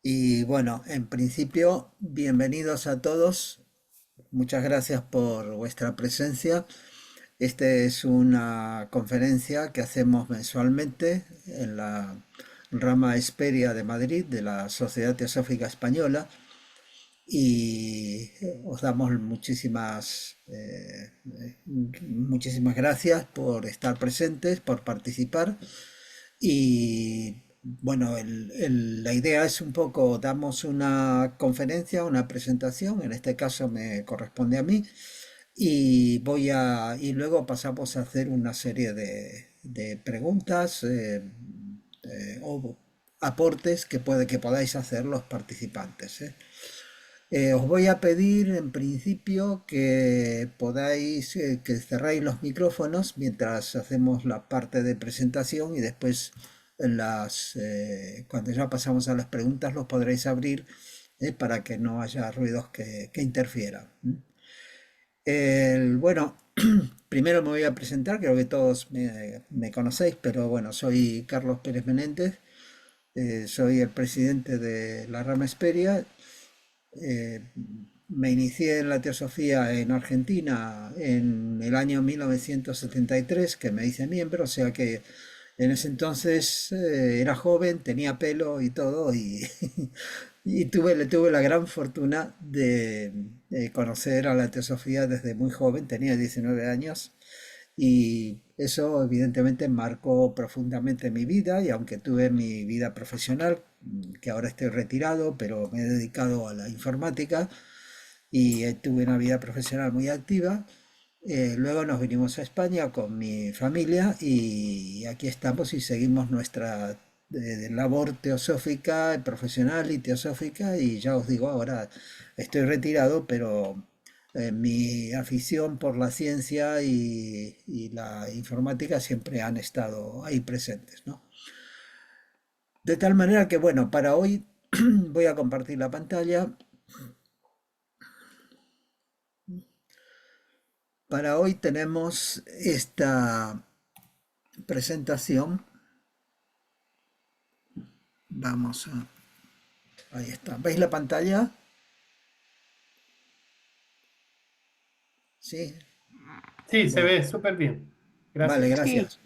Y bueno, en principio, bienvenidos a todos. Muchas gracias por vuestra presencia. Esta es una conferencia que hacemos mensualmente en la rama Esperia de Madrid de la Sociedad Teosófica Española y os damos muchísimas gracias por estar presentes, por participar. Y bueno, la idea es un poco, damos una conferencia, una presentación, en este caso me corresponde a mí, y luego pasamos a hacer una serie de preguntas o aportes que podáis hacer los participantes, ¿eh? Os voy a pedir en principio que podáis, que cerréis los micrófonos mientras hacemos la parte de presentación y después cuando ya pasamos a las preguntas los podréis abrir, para que no haya ruidos que interfieran. Bueno, primero me voy a presentar, creo que todos me conocéis, pero bueno, soy Carlos Pérez Menéndez, soy el presidente de la rama Esperia. eh, Me inicié en la teosofía en Argentina en el año 1973, que me hice miembro, o sea que en ese entonces era joven, tenía pelo y todo, y tuve la gran fortuna de conocer a la teosofía desde muy joven, tenía 19 años, y eso evidentemente marcó profundamente mi vida y aunque tuve mi vida profesional, que ahora estoy retirado, pero me he dedicado a la informática y tuve una vida profesional muy activa. Luego nos vinimos a España con mi familia y aquí estamos y seguimos nuestra labor teosófica, profesional y teosófica y ya os digo, ahora estoy retirado, pero mi afición por la ciencia y la informática siempre han estado ahí presentes, ¿no? De tal manera que, bueno, para hoy voy a compartir la pantalla. Para hoy tenemos esta presentación. Vamos a... Ahí está. ¿Veis la pantalla? Sí. Sí, se Bueno, ve súper bien. vale, Gracias. Sí, gracias.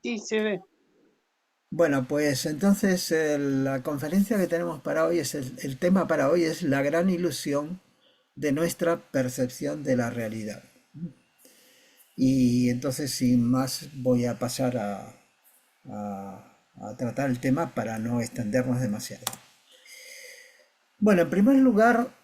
sí, se ve. Bueno, pues entonces la conferencia que tenemos para hoy es el tema para hoy es la gran ilusión de nuestra percepción de la realidad. Y entonces sin más voy a pasar a tratar el tema para no extendernos demasiado. Bueno, en primer lugar,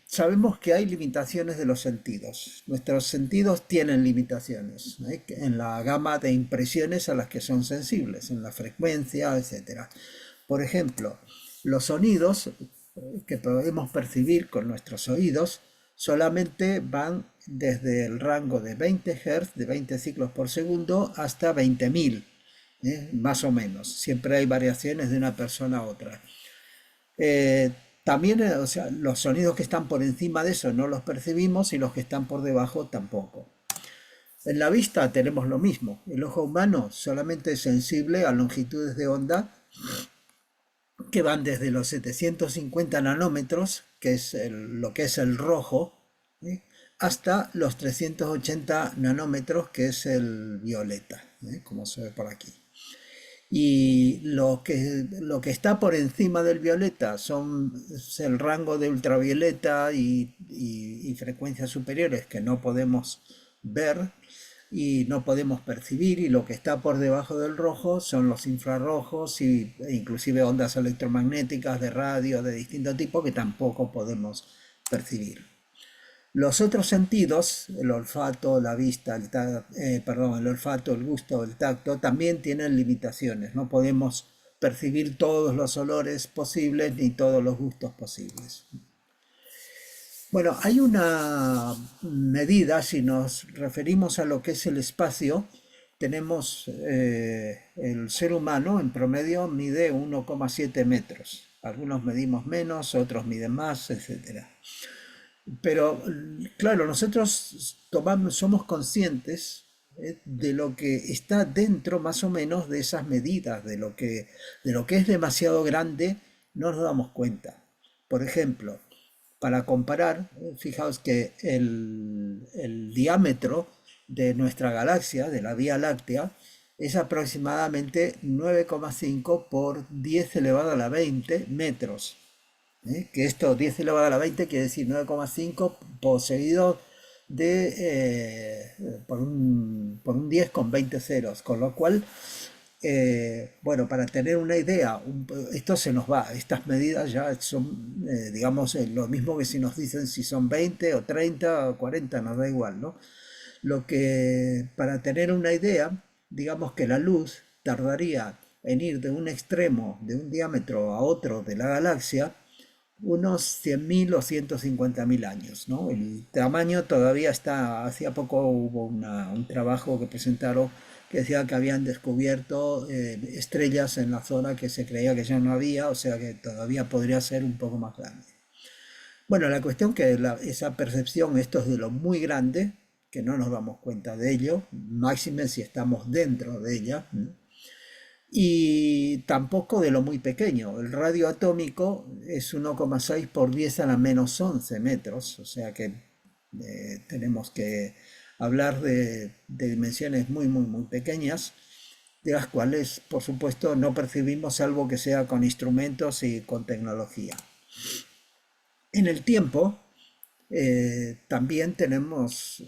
sabemos que hay limitaciones de los sentidos. Nuestros sentidos tienen limitaciones, en la gama de impresiones a las que son sensibles, en la frecuencia, etcétera. Por ejemplo, los sonidos que podemos percibir con nuestros oídos solamente van desde el rango de 20 Hz, de 20 ciclos por segundo, hasta 20.000, más o menos. Siempre hay variaciones de una persona a otra. Eh, También, o sea, los sonidos que están por encima de eso no los percibimos y los que están por debajo tampoco. En la vista tenemos lo mismo. El ojo humano solamente es sensible a longitudes de onda que van desde los 750 nanómetros, que es lo que es el rojo, ¿eh? Hasta los 380 nanómetros, que es el violeta, como se ve por aquí. Y lo que está por encima del violeta es el rango de ultravioleta y frecuencias superiores que no podemos ver y no podemos percibir, y lo que está por debajo del rojo son los infrarrojos e inclusive ondas electromagnéticas de radio de distinto tipo que tampoco podemos percibir. Los otros sentidos, el olfato, la vista, el olfato, el gusto, el tacto, también tienen limitaciones. No podemos percibir todos los olores posibles ni todos los gustos posibles. Bueno, hay una medida, si nos referimos a lo que es el espacio, tenemos el ser humano en promedio mide 1,7 metros. Algunos medimos menos, otros miden más, etcétera. Pero claro, nosotros somos conscientes, de lo que está dentro más o menos de esas medidas, de lo que es demasiado grande no nos damos cuenta. Por ejemplo, para comparar, fijaos que el diámetro de nuestra galaxia, de la Vía Láctea, es aproximadamente 9,5 por 10 elevado a la 20 metros. Que esto 10 elevado a la 20 quiere decir 9,5 poseído por un 10 con 20 ceros, con lo cual, bueno, para tener una idea, esto se nos va, estas medidas ya son, digamos, lo mismo que si nos dicen si son 20 o 30 o 40, nos da igual, ¿no? Para tener una idea, digamos que la luz tardaría en ir de un extremo de un diámetro a otro de la galaxia unos 100.000 o 150.000 años, ¿no? El tamaño todavía está, hacía poco hubo un trabajo que presentaron que decía que habían descubierto estrellas en la zona que se creía que ya no había, o sea que todavía podría ser un poco más grande. Bueno, la cuestión que esa percepción, esto es de lo muy grande, que no nos damos cuenta de ello, máxime si estamos dentro de ella, ¿no? Y tampoco de lo muy pequeño. El radio atómico es 1,6 por 10 a la menos 11 metros, o sea que tenemos que hablar de dimensiones muy, muy, muy pequeñas, de las cuales, por supuesto, no percibimos salvo que sea con instrumentos y con tecnología. En el tiempo también tenemos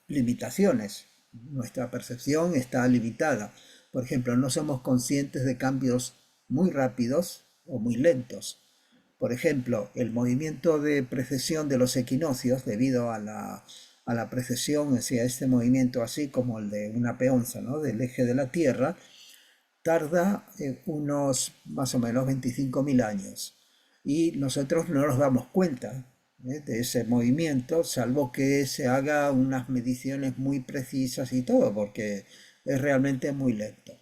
limitaciones. Nuestra percepción está limitada. Por ejemplo, no somos conscientes de cambios muy rápidos o muy lentos. Por ejemplo, el movimiento de precesión de los equinoccios, debido a la precesión hacia este movimiento, así como el de una peonza, ¿no?, del eje de la Tierra, tarda unos más o menos 25.000 años. Y nosotros no nos damos cuenta de ese movimiento, salvo que se haga unas mediciones muy precisas y todo, porque es realmente muy lento.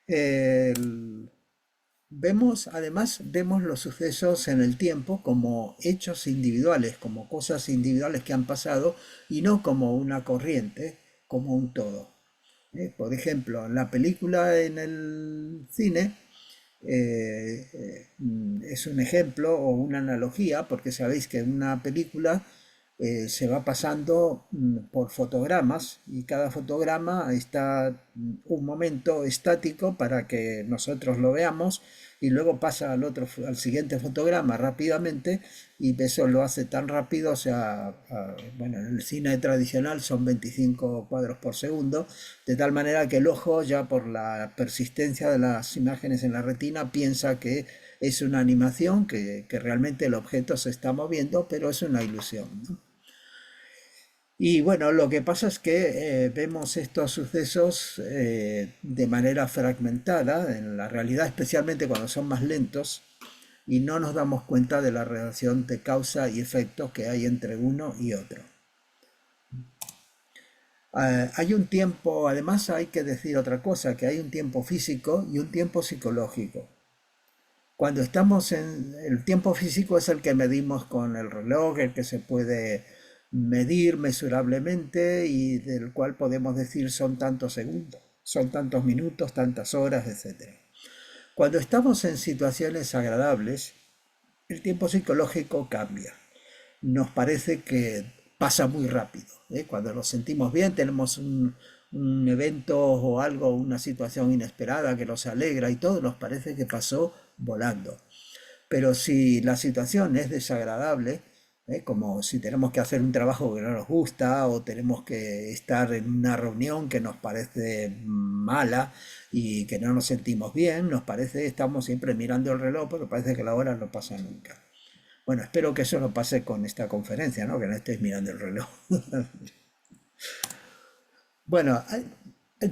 El- vemos los sucesos en el tiempo como hechos individuales, como cosas individuales que han pasado y no como una corriente, como un todo. Por ejemplo, en la película en el cine es un ejemplo o una analogía, porque sabéis que en una película se va pasando por fotogramas y cada fotograma está un momento estático para que nosotros lo veamos y luego pasa al siguiente fotograma rápidamente y eso lo hace tan rápido, o sea, bueno, en el cine tradicional son 25 cuadros por segundo, de tal manera que el ojo ya por la persistencia de las imágenes en la retina piensa que es una animación, que realmente el objeto se está moviendo, pero es una ilusión, ¿no? Y bueno, lo que pasa es que vemos estos sucesos de manera fragmentada en la realidad, especialmente cuando son más lentos, y no nos damos cuenta de la relación de causa y efecto que hay entre uno y otro. Hay un tiempo, además hay que decir otra cosa, que hay un tiempo físico y un tiempo psicológico. Cuando estamos en el tiempo físico es el que medimos con el reloj, el que se puede medir mesurablemente y del cual podemos decir son tantos segundos, son tantos minutos, tantas horas, etcétera. Cuando estamos en situaciones agradables, el tiempo psicológico cambia. Nos parece que pasa muy rápido, ¿eh? Cuando nos sentimos bien, tenemos un evento o algo, una situación inesperada que nos alegra y todo, nos parece que pasó volando. Pero si la situación es desagradable, como si tenemos que hacer un trabajo que no nos gusta o tenemos que estar en una reunión que nos parece mala y que no nos sentimos bien, nos parece, estamos siempre mirando el reloj porque parece que la hora no pasa nunca. Bueno, espero que eso no pase con esta conferencia, ¿no? Que no estéis mirando el reloj. Bueno,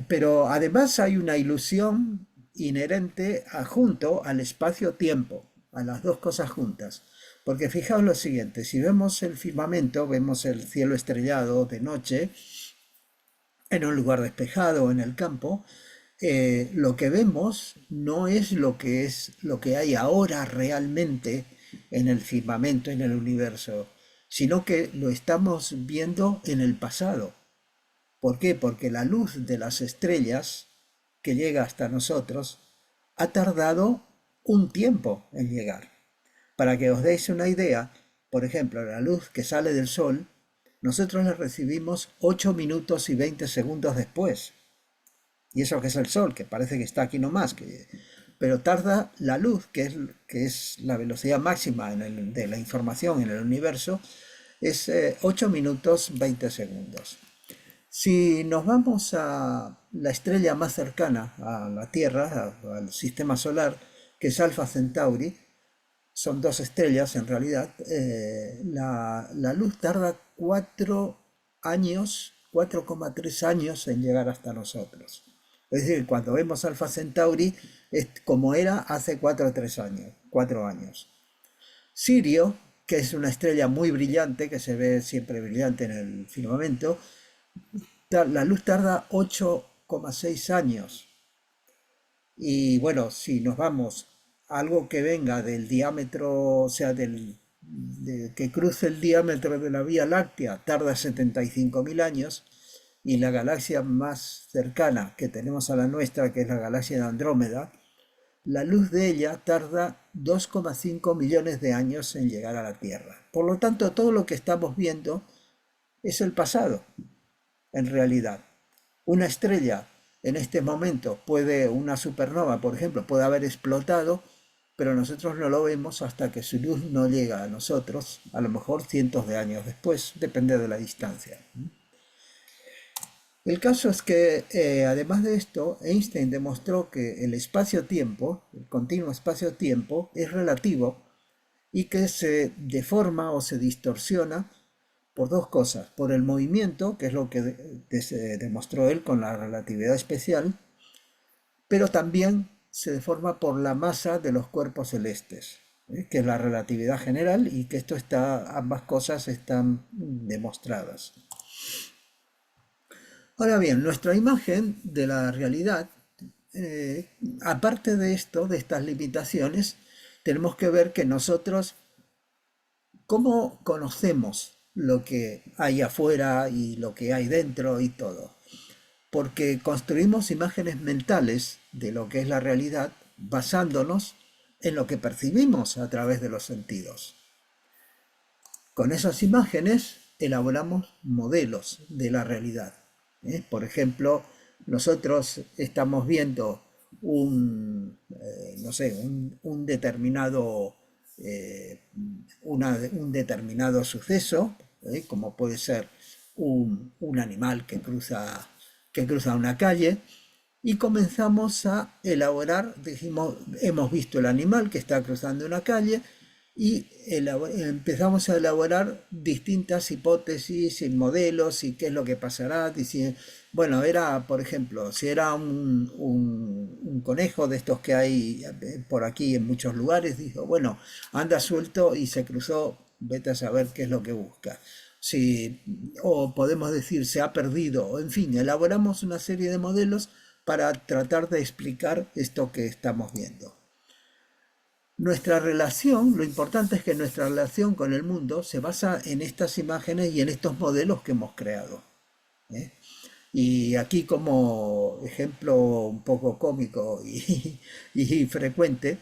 pero además hay una ilusión inherente junto al espacio-tiempo, a las dos cosas juntas. Porque fijaos lo siguiente, si vemos el firmamento, vemos el cielo estrellado de noche, en un lugar despejado o en el campo, lo que vemos no es lo que hay ahora realmente en el firmamento, en el universo, sino que lo estamos viendo en el pasado. ¿Por qué? Porque la luz de las estrellas que llega hasta nosotros ha tardado un tiempo en llegar. Para que os deis una idea, por ejemplo, la luz que sale del Sol, nosotros la recibimos 8 minutos y 20 segundos después. Y eso que es el Sol, que parece que está aquí nomás, pero tarda la luz, que es la velocidad máxima de la información en el universo, es 8 minutos 20 segundos. Si nos vamos a la estrella más cercana a la Tierra, al sistema solar, que es Alpha Centauri, son dos estrellas en realidad, la luz tarda 4 años, 4,3 años en llegar hasta nosotros. Es decir, cuando vemos Alpha Centauri es como era hace 4 o 3 años, 4 años. Sirio, que es una estrella muy brillante, que se ve siempre brillante en el firmamento, la luz tarda 8,6 años. Y bueno, si nos vamos a algo que venga del diámetro, o sea, que cruce el diámetro de la Vía Láctea, tarda 75.000 años. Y la galaxia más cercana que tenemos a la nuestra, que es la galaxia de Andrómeda, la luz de ella tarda 2,5 millones de años en llegar a la Tierra. Por lo tanto, todo lo que estamos viendo es el pasado, en realidad. Una estrella en este momento una supernova, por ejemplo, puede haber explotado, pero nosotros no lo vemos hasta que su luz no llega a nosotros, a lo mejor cientos de años después, depende de la distancia. El caso es que, además de esto, Einstein demostró que el espacio-tiempo, el continuo espacio-tiempo, es relativo y que se deforma o se distorsiona por dos cosas. Por el movimiento, que es lo que se demostró él con la relatividad especial, pero también se deforma por la masa de los cuerpos celestes, que es la relatividad general, y que ambas cosas están demostradas. Ahora bien, nuestra imagen de la realidad, aparte de esto, de estas limitaciones, tenemos que ver que nosotros, ¿cómo conocemos lo que hay afuera y lo que hay dentro y todo? Porque construimos imágenes mentales de lo que es la realidad basándonos en lo que percibimos a través de los sentidos. Con esas imágenes elaboramos modelos de la realidad. Por ejemplo, nosotros estamos viendo no sé, un determinado, un determinado suceso, como puede ser un animal que cruza una calle, y comenzamos a elaborar, dijimos, hemos visto el animal que está cruzando una calle, y empezamos a elaborar distintas hipótesis y modelos y qué es lo que pasará. Bueno, era, por ejemplo, si era un conejo de estos que hay por aquí en muchos lugares, dijo, bueno, anda suelto y se cruzó, vete a saber qué es lo que busca. Si, o podemos decir, se ha perdido, o en fin, elaboramos una serie de modelos para tratar de explicar esto que estamos viendo. Nuestra relación, lo importante es que nuestra relación con el mundo se basa en estas imágenes y en estos modelos que hemos creado. ¿eh? Y aquí, como ejemplo un poco cómico y frecuente,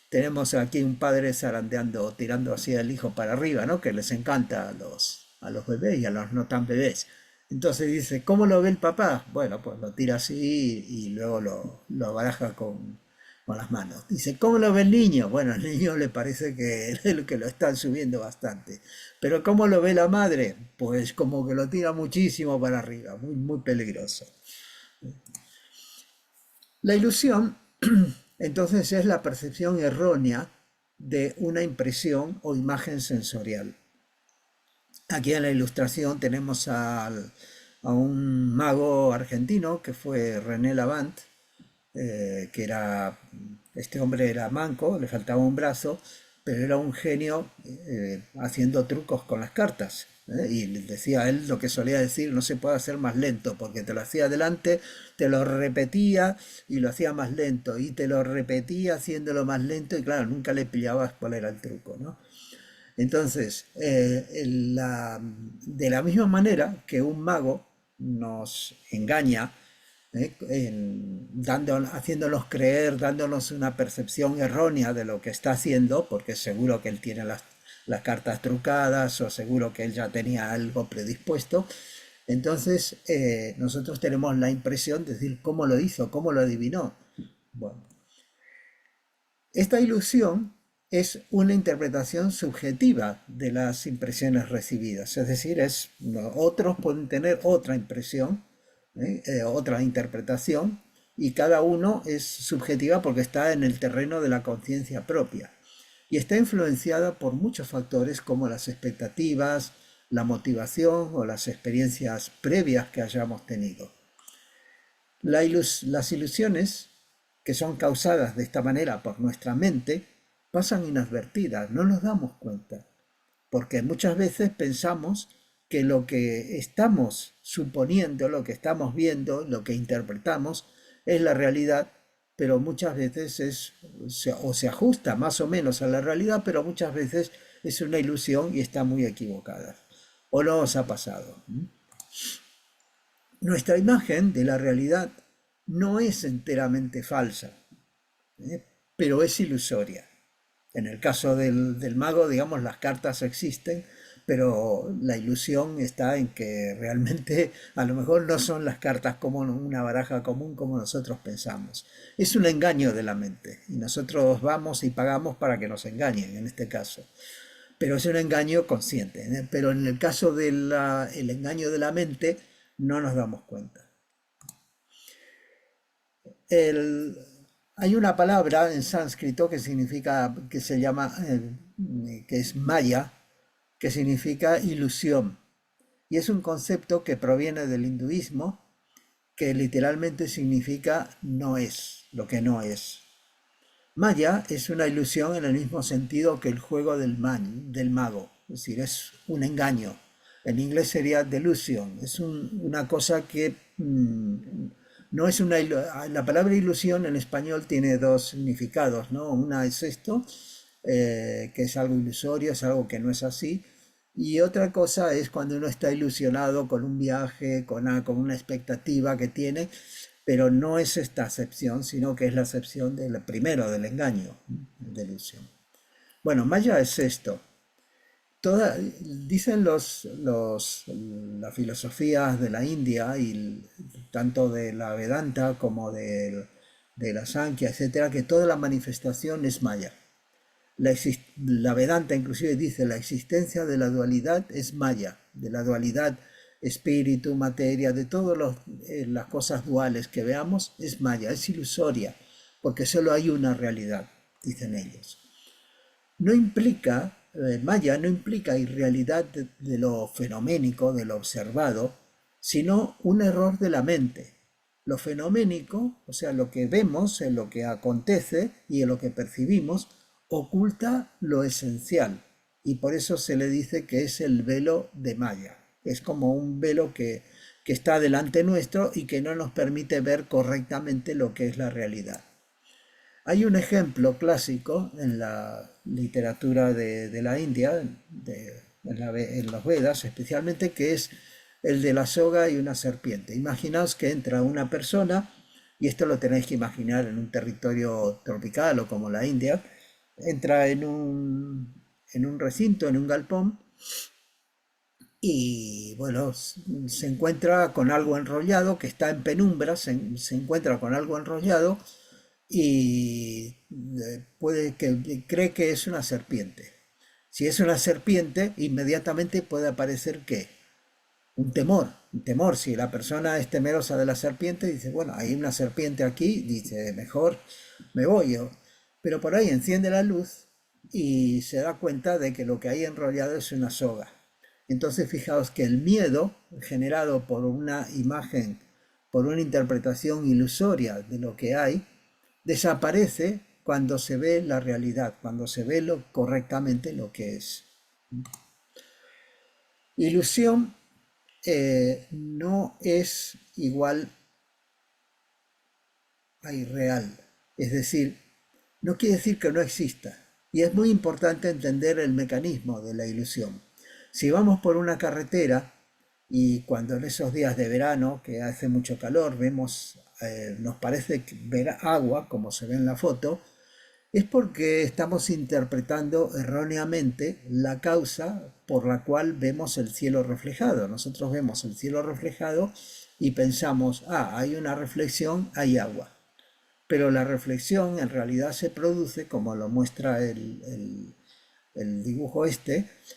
tenemos aquí un padre zarandeando, tirando hacia el hijo para arriba, ¿no? Que les encanta a los bebés y a los no tan bebés. Entonces dice, ¿cómo lo ve el papá? Bueno, pues lo tira así y luego lo baraja con las manos. Dice, ¿cómo lo ve el niño? Bueno, al niño le parece que lo están subiendo bastante. Pero ¿cómo lo ve la madre? Pues como que lo tira muchísimo para arriba, muy, muy peligroso. La ilusión, entonces, es la percepción errónea de una impresión o imagen sensorial. Aquí en la ilustración tenemos a un mago argentino que fue René Lavant, este hombre era manco, le faltaba un brazo, pero era un genio haciendo trucos con las cartas. Y decía él lo que solía decir, no se puede hacer más lento, porque te lo hacía adelante, te lo repetía y lo hacía más lento, y te lo repetía haciéndolo más lento, y claro, nunca le pillabas cuál era el truco, ¿no? Entonces, de la misma manera que un mago nos engaña haciéndonos creer, dándonos una percepción errónea de lo que está haciendo, porque seguro que él tiene las cartas trucadas o seguro que él ya tenía algo predispuesto. Entonces nosotros tenemos la impresión de decir cómo lo hizo, cómo lo adivinó. Bueno, esta ilusión es una interpretación subjetiva de las impresiones recibidas, es decir, otros pueden tener otra impresión, otra interpretación, y cada uno es subjetiva porque está en el terreno de la conciencia propia y está influenciada por muchos factores como las expectativas, la motivación o las experiencias previas que hayamos tenido. Las ilusiones que son causadas de esta manera por nuestra mente pasan inadvertidas, no nos damos cuenta, porque muchas veces pensamos que lo que estamos suponiendo, lo que estamos viendo, lo que interpretamos es la realidad, pero muchas veces se ajusta más o menos a la realidad, pero muchas veces es una ilusión y está muy equivocada. ¿O no os ha pasado? Nuestra imagen de la realidad no es enteramente falsa, ¿eh? Pero es ilusoria. En el caso del mago, digamos, las cartas existen, pero la ilusión está en que realmente a lo mejor no son las cartas como una baraja común como nosotros pensamos. Es un engaño de la mente y nosotros vamos y pagamos para que nos engañen en este caso. Pero es un engaño consciente, ¿eh? Pero en el caso del engaño de la mente no nos damos cuenta. El, Hay una palabra en sánscrito que significa, que se llama, que es maya, que significa ilusión. Y es un concepto que proviene del hinduismo, que literalmente significa no es, lo que no es. Maya es una ilusión en el mismo sentido que el juego del mago, es decir, es un engaño. En inglés sería delusion, es una cosa que no es una... La palabra ilusión en español tiene dos significados, ¿no? Una es esto, que es algo ilusorio, es algo que no es así, y otra cosa es cuando uno está ilusionado con un viaje, con una expectativa que tiene, pero no es esta acepción, sino que es la acepción del primero, del engaño, de ilusión. Bueno, Maya es esto. Dicen las filosofías de la India, y tanto de la Vedanta como de la Sankhya, etcétera, que toda la manifestación es Maya. La Vedanta inclusive dice la existencia de la dualidad es maya, de la dualidad espíritu, materia, de todas las cosas duales que veamos es maya, es ilusoria, porque solo hay una realidad, dicen ellos. No implica, maya no implica irrealidad de lo fenoménico, de lo observado, sino un error de la mente. Lo fenoménico, o sea, lo que vemos, en lo que acontece y en lo que percibimos, oculta lo esencial. Y por eso se le dice que es el velo de Maya. Es como un velo que está delante nuestro y que no nos permite ver correctamente lo que es la realidad. Hay un ejemplo clásico en la literatura de la India, en los Vedas especialmente, que es el de la soga y una serpiente. Imaginaos que entra una persona, y esto lo tenéis que imaginar en un territorio tropical o como la India, entra en un recinto, en un galpón, y bueno, se encuentra con algo enrollado, que está en penumbra, se encuentra con algo enrollado y cree que es una serpiente. Si es una serpiente, inmediatamente puede aparecer ¿qué? Un temor. Si la persona es temerosa de la serpiente, dice, bueno, hay una serpiente aquí, dice, mejor me voy yo. Pero por ahí enciende la luz y se da cuenta de que lo que hay enrollado es una soga. Entonces fijaos que el miedo generado por una imagen, por una interpretación ilusoria de lo que hay, desaparece cuando se ve la realidad, cuando se ve correctamente lo que es. Ilusión no es igual a irreal, es decir, no quiere decir que no exista. Y es muy importante entender el mecanismo de la ilusión. Si vamos por una carretera Y cuando en esos días de verano, que hace mucho calor, nos parece ver agua, como se ve en la foto, es porque estamos interpretando erróneamente la causa por la cual vemos el cielo reflejado. Nosotros vemos el cielo reflejado y pensamos, hay una reflexión, hay agua. Pero la reflexión en realidad se produce, como lo muestra el dibujo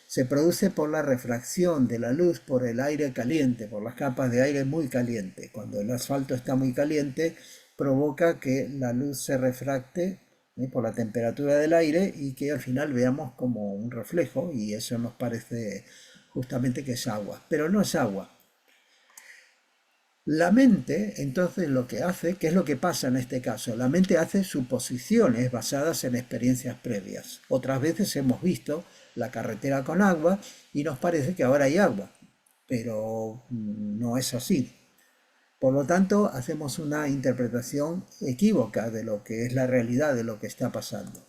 se produce por la refracción de la luz por el aire caliente, por las capas de aire muy caliente. Cuando el asfalto está muy caliente, provoca que la luz se refracte por la temperatura del aire y que al final veamos como un reflejo, y eso nos parece justamente que es agua, pero no es agua. La mente, entonces, lo que hace, ¿qué es lo que pasa en este caso? La mente hace suposiciones basadas en experiencias previas. Otras veces hemos visto la carretera con agua y nos parece que ahora hay agua, pero no es así. Por lo tanto, hacemos una interpretación equívoca de lo que es la realidad de lo que está pasando.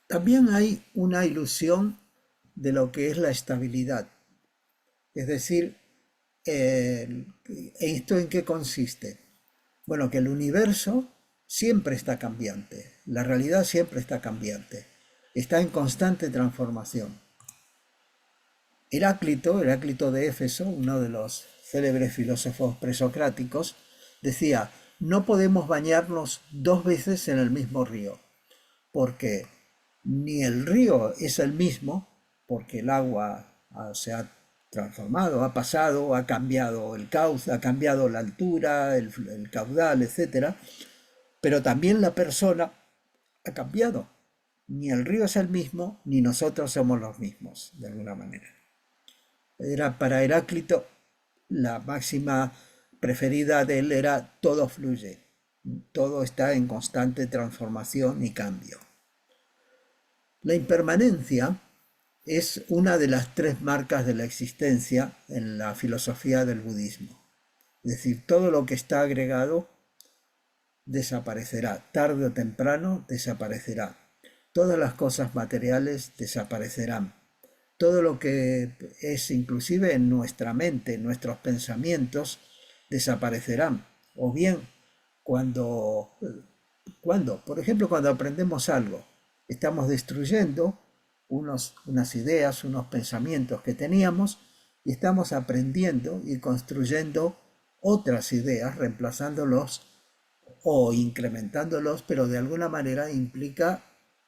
También hay una ilusión de lo que es la estabilidad. Es decir, ¿esto en qué consiste? Bueno, que el universo siempre está cambiante, la realidad siempre está cambiante, está en constante transformación. Heráclito de Éfeso, uno de los célebres filósofos presocráticos, decía, no podemos bañarnos dos veces en el mismo río, porque ni el río es el mismo, porque el agua se ha transformado, ha pasado, ha cambiado el cauce, ha cambiado la altura, el caudal, etcétera, pero también la persona ha cambiado. Ni el río es el mismo, ni nosotros somos los mismos, de alguna manera. Era para Heráclito la máxima preferida de él era todo fluye, todo está en constante transformación y cambio. La impermanencia es una de las tres marcas de la existencia en la filosofía del budismo. Es decir, todo lo que está agregado desaparecerá, tarde o temprano desaparecerá. Todas las cosas materiales desaparecerán. Todo lo que es inclusive en nuestra mente, en nuestros pensamientos, desaparecerán. O bien, por ejemplo, cuando aprendemos algo, estamos destruyendo unas ideas, unos pensamientos que teníamos y estamos aprendiendo y construyendo otras ideas, reemplazándolos o incrementándolos, pero de alguna manera implica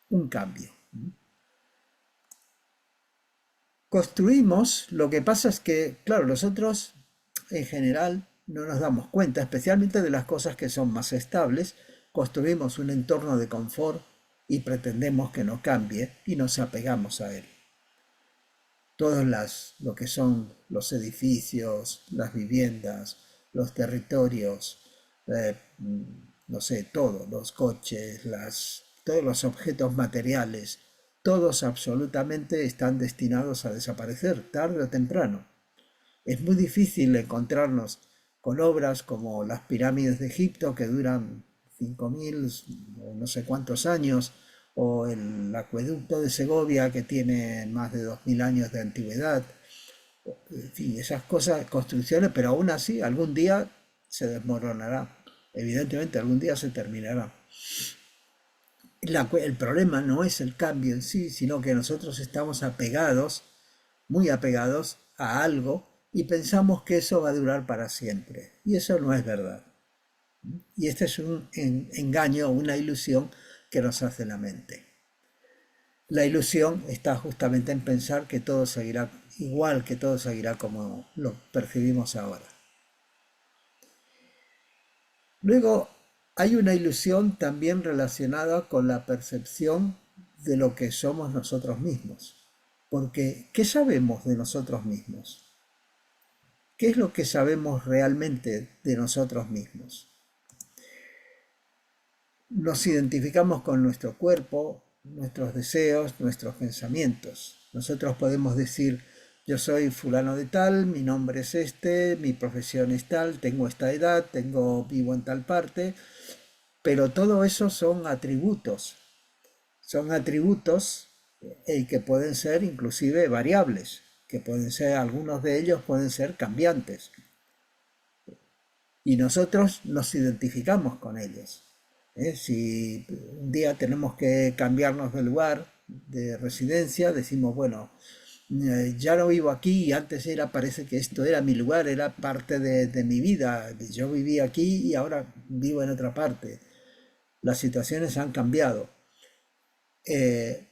un cambio. Construimos, lo que pasa es que, claro, nosotros en general no nos damos cuenta, especialmente de las cosas que son más estables, construimos un entorno de confort y pretendemos que no cambie y nos apegamos a él. Lo que son los edificios, las viviendas, los territorios, no sé, todo, los coches, todos los objetos materiales, todos absolutamente están destinados a desaparecer tarde o temprano. Es muy difícil encontrarnos con obras como las pirámides de Egipto que duran 5.000 o no sé cuántos años, o el acueducto de Segovia que tiene más de 2.000 años de antigüedad. En fin, esas cosas, construcciones, pero aún así algún día se desmoronará. Evidentemente algún día se terminará. El problema no es el cambio en sí, sino que nosotros estamos apegados, muy apegados a algo y pensamos que eso va a durar para siempre. Y eso no es verdad. Y este es un engaño, una ilusión que nos hace la mente. La ilusión está justamente en pensar que todo seguirá igual, que todo seguirá como lo percibimos ahora. Luego hay una ilusión también relacionada con la percepción de lo que somos nosotros mismos. Porque, ¿qué sabemos de nosotros mismos? ¿Qué es lo que sabemos realmente de nosotros mismos? Nos identificamos con nuestro cuerpo, nuestros deseos, nuestros pensamientos. Nosotros podemos decir, yo soy fulano de tal, mi nombre es este, mi profesión es tal, tengo esta edad, vivo en tal parte, pero todo eso son atributos que pueden ser inclusive variables, que pueden ser, algunos de ellos pueden ser cambiantes. Y nosotros nos identificamos con ellos. Si un día tenemos que cambiarnos de lugar de residencia, decimos, bueno, ya no vivo aquí y antes era, parece que esto era mi lugar, era parte de mi vida. Yo vivía aquí y ahora vivo en otra parte. Las situaciones han cambiado.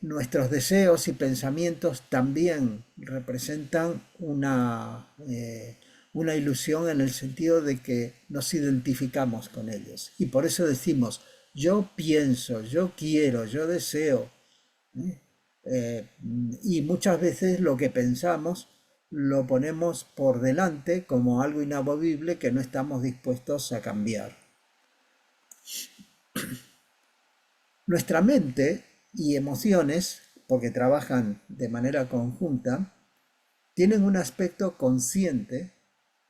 Nuestros deseos y pensamientos también representan una ilusión en el sentido de que nos identificamos con ellos. Y por eso decimos, yo pienso, yo quiero, yo deseo. ¿eh? Eh, y muchas veces lo que pensamos lo ponemos por delante como algo inamovible que no estamos dispuestos a cambiar. Nuestra mente y emociones, porque trabajan de manera conjunta, tienen un aspecto consciente,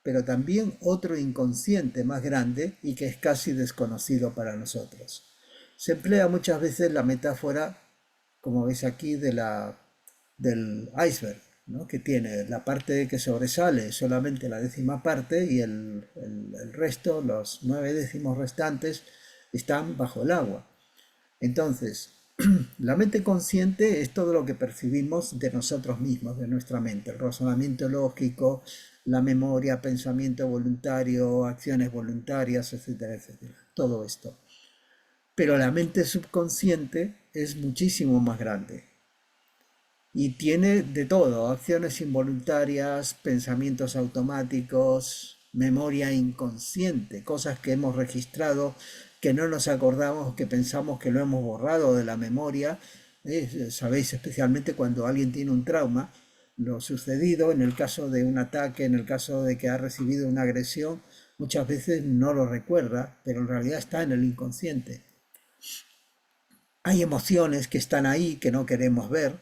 pero también otro inconsciente más grande y que es casi desconocido para nosotros. Se emplea muchas veces la metáfora, como veis aquí, del iceberg, ¿no? Que tiene la parte que sobresale solamente la décima parte y el resto, los 9 décimos restantes, están bajo el agua. Entonces, la mente consciente es todo lo que percibimos de nosotros mismos, de nuestra mente, el razonamiento lógico, la memoria, pensamiento voluntario, acciones voluntarias, etcétera, etcétera. Todo esto. Pero la mente subconsciente es muchísimo más grande y tiene de todo, acciones involuntarias, pensamientos automáticos, memoria inconsciente, cosas que hemos registrado, que no nos acordamos, que pensamos que lo hemos borrado de la memoria. Sabéis, especialmente cuando alguien tiene un trauma, lo sucedido en el caso de un ataque, en el caso de que ha recibido una agresión, muchas veces no lo recuerda, pero en realidad está en el inconsciente. Hay emociones que están ahí que no queremos ver,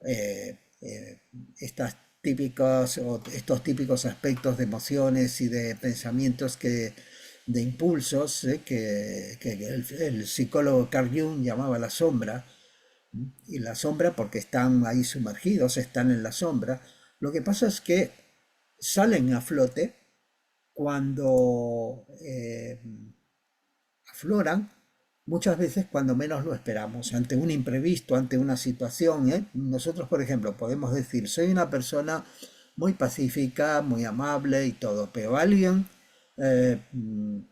eh, eh, estas estos típicos aspectos de emociones y de pensamientos de impulsos, que el psicólogo Carl Jung llamaba la sombra, y la sombra porque están ahí sumergidos, están en la sombra. Lo que pasa es que salen a flote cuando afloran muchas veces cuando menos lo esperamos, ante un imprevisto, ante una situación. Nosotros, por ejemplo, podemos decir, soy una persona muy pacífica, muy amable y todo, pero alguien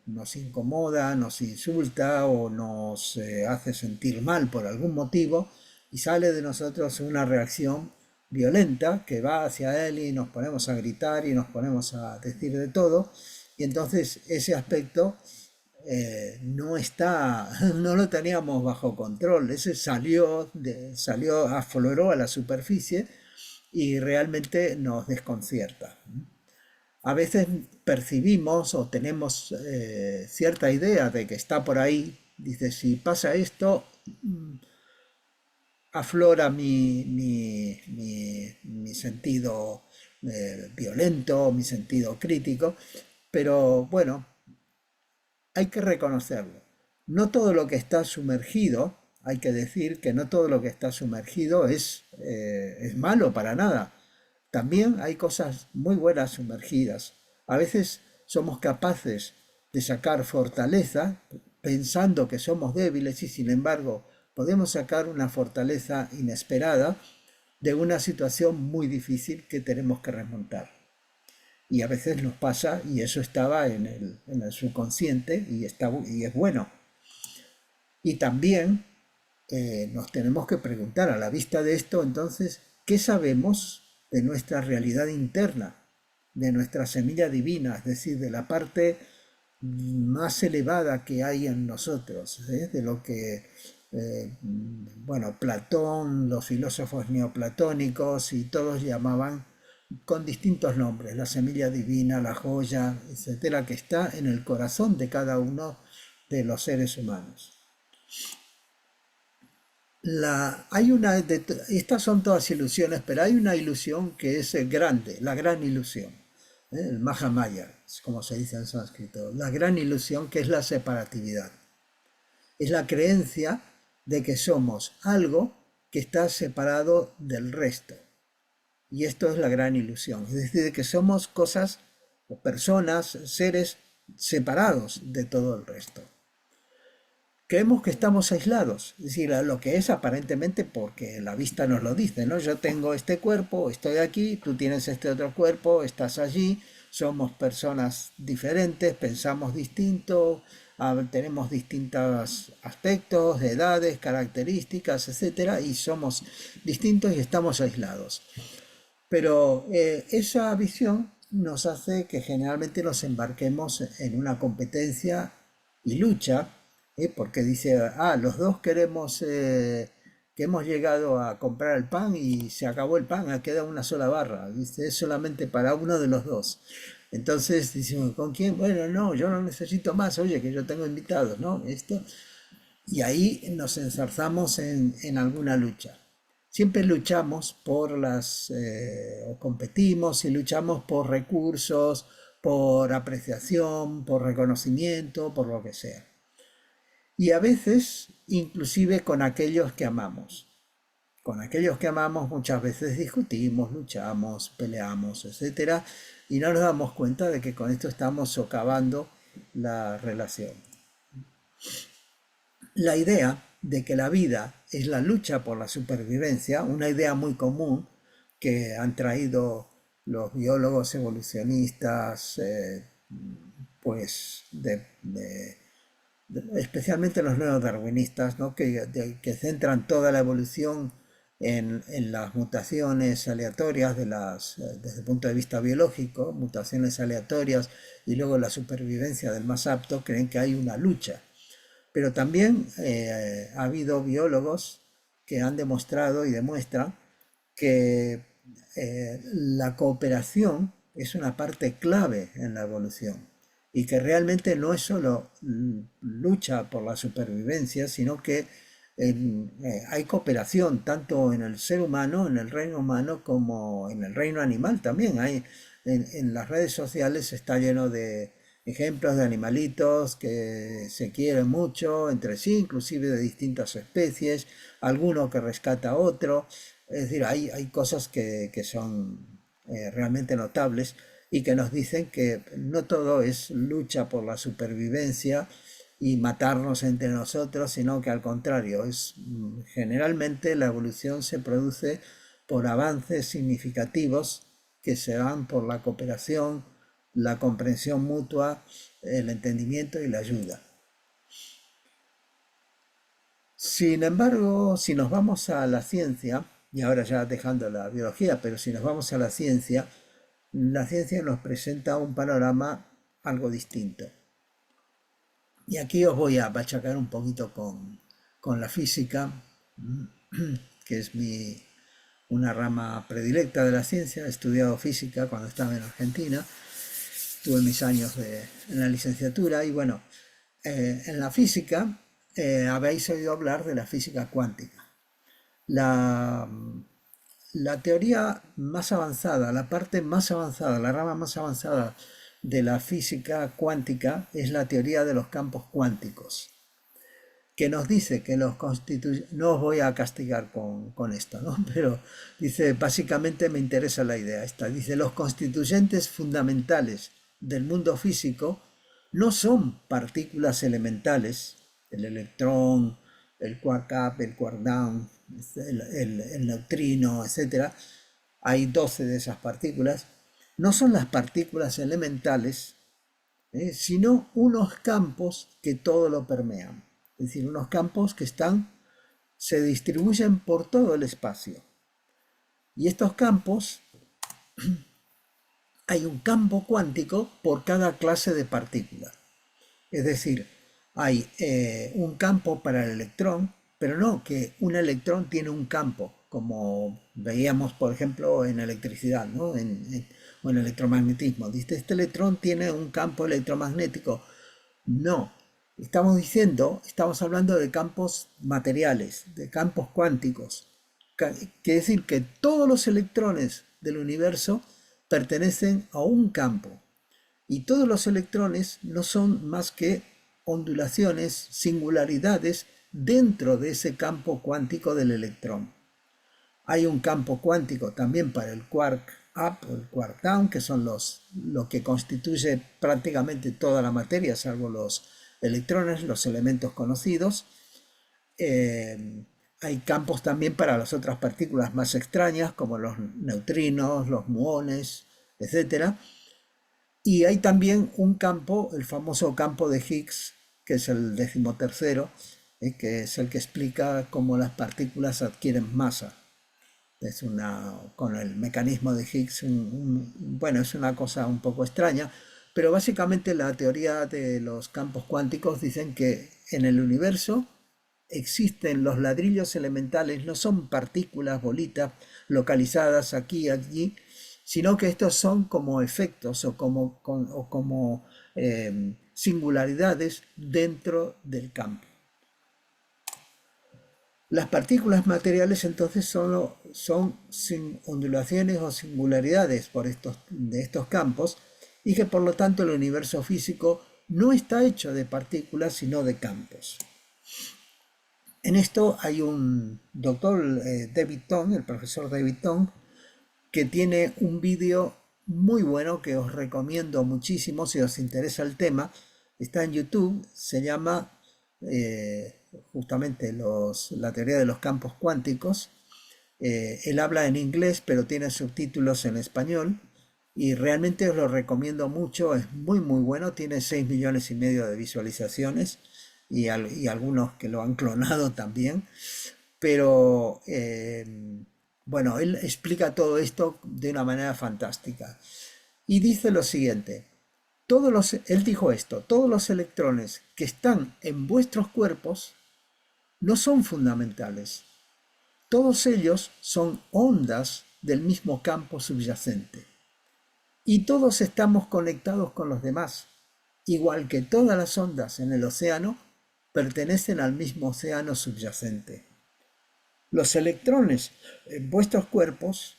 nos incomoda, nos insulta o nos hace sentir mal por algún motivo y sale de nosotros una reacción violenta que va hacia él y nos ponemos a gritar y nos ponemos a decir de todo. Y entonces ese aspecto no está, no lo teníamos bajo control. Ese afloró a la superficie y realmente nos desconcierta. A veces percibimos o tenemos cierta idea de que está por ahí. Dice, si pasa esto, aflora mi sentido violento, mi sentido crítico. Pero bueno, hay que reconocerlo. No todo lo que está sumergido, hay que decir que no todo lo que está sumergido es malo para nada. También hay cosas muy buenas sumergidas. A veces somos capaces de sacar fortaleza pensando que somos débiles y sin embargo podemos sacar una fortaleza inesperada de una situación muy difícil que tenemos que remontar. Y a veces nos pasa, y eso estaba en el subconsciente, y es bueno. Y también nos tenemos que preguntar a la vista de esto, entonces, ¿qué sabemos de nuestra realidad interna, de nuestra semilla divina, es decir, de la parte más elevada que hay en nosotros, de lo que, bueno, Platón, los filósofos neoplatónicos y todos llamaban con distintos nombres, la semilla divina, la joya, etcétera, que está en el corazón de cada uno de los seres humanos. Estas son todas ilusiones, pero hay una ilusión que es grande, la gran ilusión, el Mahamaya, como se dice en sánscrito, la gran ilusión que es la separatividad. Es la creencia de que somos algo que está separado del resto. Y esto es la gran ilusión, es decir, que somos cosas o personas, seres separados de todo el resto. Creemos que estamos aislados, es decir, a lo que es aparentemente porque la vista nos lo dice, ¿no? Yo tengo este cuerpo, estoy aquí, tú tienes este otro cuerpo, estás allí, somos personas diferentes, pensamos distinto, tenemos distintos aspectos, edades, características, etcétera, y somos distintos y estamos aislados. Pero esa visión nos hace que generalmente nos embarquemos en una competencia y lucha, porque dice, los dos queremos, que hemos llegado a comprar el pan y se acabó el pan, queda una sola barra, dice, es solamente para uno de los dos. Entonces decimos, ¿con quién? Bueno, no, yo no necesito más, oye, que yo tengo invitados, ¿no? Esto, y ahí nos enzarzamos en alguna lucha. Siempre luchamos por o competimos y luchamos por recursos, por apreciación, por reconocimiento, por lo que sea. Y a veces, inclusive con aquellos que amamos. Con aquellos que amamos muchas veces discutimos, luchamos, peleamos, etcétera, y no nos damos cuenta de que con esto estamos socavando la relación. La idea de que la vida es la lucha por la supervivencia, una idea muy común que han traído los biólogos evolucionistas, pues especialmente los neodarwinistas, ¿no? Que centran toda la evolución en las mutaciones aleatorias desde el punto de vista biológico, mutaciones aleatorias y luego la supervivencia del más apto, creen que hay una lucha. Pero también ha habido biólogos que han demostrado y demuestran que la cooperación es una parte clave en la evolución y que realmente no es solo lucha por la supervivencia, sino que hay cooperación tanto en el ser humano, en el reino humano, como en el reino animal también. En las redes sociales está lleno de ejemplos de animalitos que se quieren mucho entre sí, inclusive de distintas especies, alguno que rescata a otro. Es decir, hay cosas que son realmente notables y que nos dicen que no todo es lucha por la supervivencia y matarnos entre nosotros, sino que al contrario, generalmente la evolución se produce por avances significativos que se dan por la cooperación, la comprensión mutua, el entendimiento y la ayuda. Sin embargo, si nos vamos a la ciencia, y ahora ya dejando la biología, pero si nos vamos a la ciencia nos presenta un panorama algo distinto. Y aquí os voy a machacar un poquito con la física, que es una rama predilecta de la ciencia. He estudiado física cuando estaba en Argentina, tuve mis años en la licenciatura y bueno, en la física habéis oído hablar de la física cuántica. La, la teoría más avanzada, la parte más avanzada, la rama más avanzada de la física cuántica es la teoría de los campos cuánticos, que nos dice que los constituyentes, no os voy a castigar con esto, ¿no? Pero dice, básicamente me interesa la idea esta, dice, los constituyentes fundamentales del mundo físico no son partículas elementales, el electrón, el quark up, el quark down, el neutrino, etcétera. Hay 12 de esas partículas. No son las partículas elementales, sino unos campos que todo lo permean. Es decir, unos campos que se distribuyen por todo el espacio. Y estos campos, hay un campo cuántico por cada clase de partícula. Es decir, hay un campo para el electrón, pero no que un electrón tiene un campo, como veíamos, por ejemplo, en electricidad, ¿no? O en electromagnetismo. Dice, este electrón tiene un campo electromagnético. No, estamos hablando de campos materiales, de campos cuánticos. Quiere decir que todos los electrones del universo pertenecen a un campo. Y todos los electrones no son más que ondulaciones, singularidades dentro de ese campo cuántico del electrón. Hay un campo cuántico también para el quark up o el quark down, que son lo que constituye prácticamente toda la materia, salvo los electrones, los elementos conocidos. Eh, Hay campos también para las otras partículas más extrañas, como los neutrinos, los muones, etcétera. Y hay también un campo, el famoso campo de Higgs, que es el 13º, que es el que explica cómo las partículas adquieren masa. Con el mecanismo de Higgs, bueno, es una cosa un poco extraña, pero básicamente la teoría de los campos cuánticos dicen que en el universo existen los ladrillos elementales, no son partículas, bolitas localizadas aquí y allí, sino que estos son como efectos o como singularidades dentro del campo. Las partículas materiales entonces son ondulaciones o singularidades de estos campos, y que por lo tanto el universo físico no está hecho de partículas sino de campos. En esto hay un doctor, David Tong, el profesor David Tong, que tiene un vídeo muy bueno que os recomiendo muchísimo si os interesa el tema. Está en YouTube, se llama justamente la teoría de los campos cuánticos. Él habla en inglés, pero tiene subtítulos en español. Y realmente os lo recomiendo mucho, es muy muy bueno, tiene 6,5 millones de visualizaciones y algunos que lo han clonado también. Pero bueno, él explica todo esto de una manera fantástica. Y dice lo siguiente, él dijo esto, todos los electrones que están en vuestros cuerpos no son fundamentales. Todos ellos son ondas del mismo campo subyacente. Y todos estamos conectados con los demás, igual que todas las ondas en el océano pertenecen al mismo océano subyacente. Los electrones en vuestros cuerpos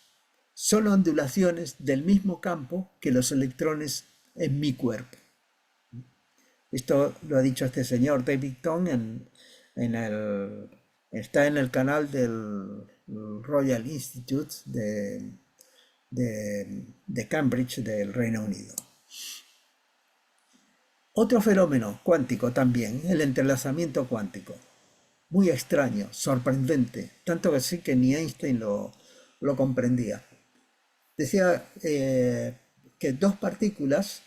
son ondulaciones del mismo campo que los electrones en mi cuerpo. Esto lo ha dicho este señor David Tong está en el canal del Royal Institute de Cambridge, del Reino Unido. Otro fenómeno cuántico también, el entrelazamiento cuántico. Muy extraño, sorprendente, tanto que sí que ni Einstein lo comprendía. Decía que dos partículas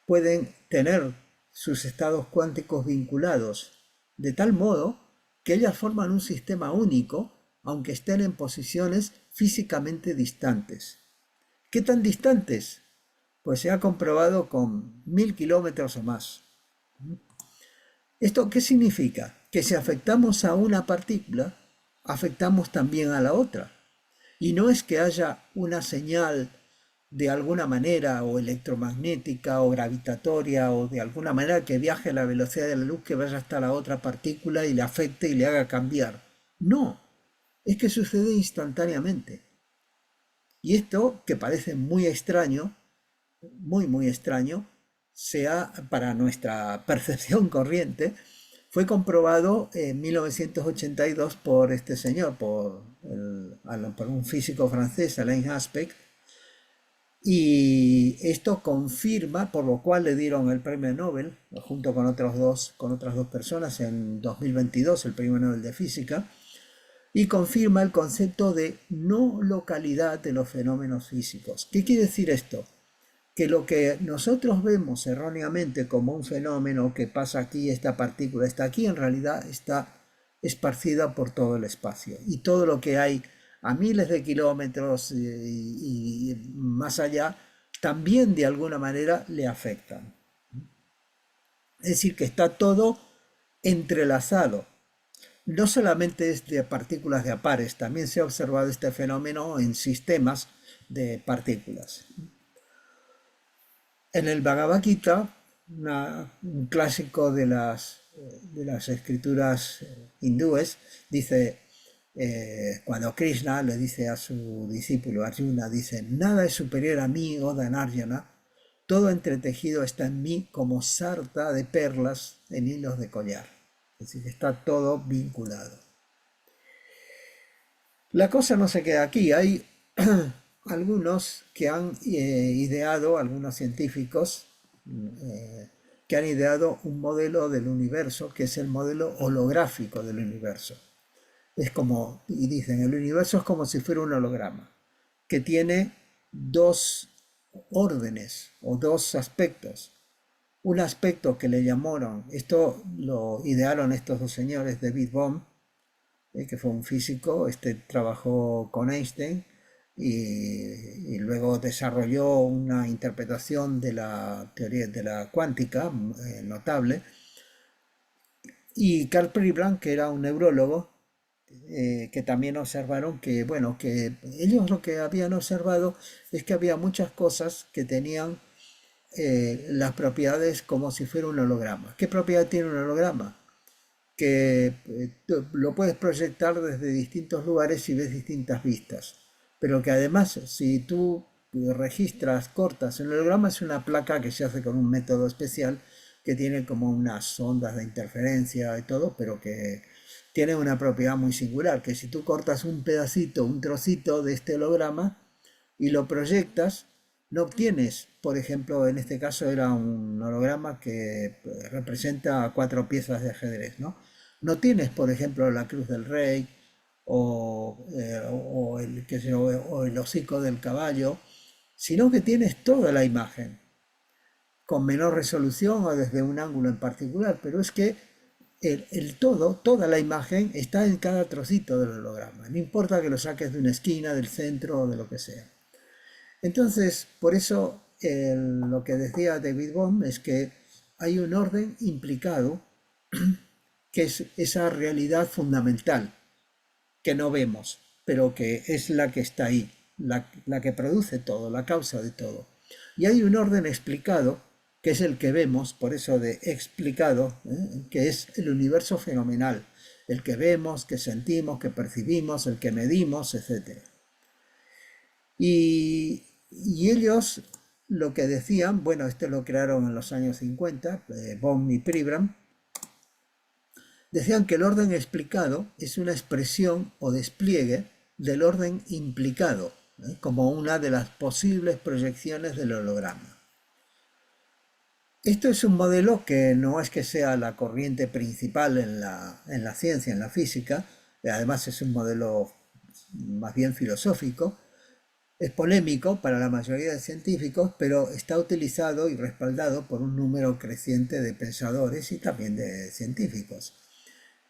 pueden tener sus estados cuánticos vinculados de tal modo que ellas forman un sistema único, aunque estén en posiciones físicamente distantes. ¿Qué tan distantes? Pues se ha comprobado con 1000 kilómetros o más. ¿Esto qué significa? Que si afectamos a una partícula, afectamos también a la otra. Y no es que haya una señal de alguna manera o electromagnética o gravitatoria o de alguna manera que viaje a la velocidad de la luz, que vaya hasta la otra partícula y le afecte y le haga cambiar. No, es que sucede instantáneamente. Y esto, que parece muy extraño, muy muy extraño, para nuestra percepción corriente, fue comprobado en 1982 por este señor, por un físico francés, Alain Aspect, y esto confirma, por lo cual le dieron el premio Nobel, junto con otras dos personas en 2022, el premio Nobel de Física, y confirma el concepto de no localidad de los fenómenos físicos. ¿Qué quiere decir esto? Que lo que nosotros vemos erróneamente como un fenómeno que pasa aquí, esta partícula está aquí, en realidad está esparcida por todo el espacio. Y todo lo que hay a miles de kilómetros y más allá, también de alguna manera le afectan. Es decir, que está todo entrelazado. No solamente es de partículas de a pares, también se ha observado este fenómeno en sistemas de partículas. En el Bhagavad Gita, un clásico de las escrituras hindúes, dice, cuando Krishna le dice a su discípulo Arjuna, dice, nada es superior a mí, oh Dhanarjana, todo entretejido está en mí como sarta de perlas en hilos de collar. Es decir, está todo vinculado. La cosa no se queda aquí. Hay algunos que han ideado, algunos científicos, que han ideado un modelo del universo que es el modelo holográfico del universo. Es como, y dicen, el universo es como si fuera un holograma, que tiene dos órdenes o dos aspectos. Un aspecto que le llamaron, esto lo idearon estos dos señores, David Bohm, que fue un físico, trabajó con Einstein y luego desarrolló una interpretación de la teoría de la cuántica notable. Y Carl Pribram, que era un neurólogo, que también observaron que, bueno, que ellos lo que habían observado es que había muchas cosas que tenían las propiedades como si fuera un holograma. ¿Qué propiedad tiene un holograma? Que lo puedes proyectar desde distintos lugares y ves distintas vistas. Pero que además, si tú registras, cortas, el holograma es una placa que se hace con un método especial que tiene como unas ondas de interferencia y todo, pero que tiene una propiedad muy singular, que si tú cortas un pedacito, un trocito de este holograma y lo proyectas, no obtienes, por ejemplo, en este caso era un holograma que representa cuatro piezas de ajedrez, ¿no? No tienes, por ejemplo, la cruz del rey o el, qué sé yo, o el hocico del caballo, sino que tienes toda la imagen, con menor resolución o desde un ángulo en particular, pero es que el todo, toda la imagen está en cada trocito del holograma, no importa que lo saques de una esquina, del centro o de lo que sea. Entonces, por eso lo que decía David Bohm es que hay un orden implicado que es esa realidad fundamental que no vemos, pero que es la que está ahí, la que produce todo, la causa de todo. Y hay un orden explicado, que es el que vemos, por eso de explicado, que es el universo fenomenal, el que vemos, que sentimos, que percibimos, el que medimos, etc. Y ellos lo que decían, bueno, este lo crearon en los años 50, Bohm y Pribram, decían que el orden explicado es una expresión o despliegue del orden implicado, como una de las posibles proyecciones del holograma. Esto es un modelo que no es que sea la corriente principal en la ciencia, en la física, además es un modelo más bien filosófico, es polémico para la mayoría de científicos, pero está utilizado y respaldado por un número creciente de pensadores y también de científicos.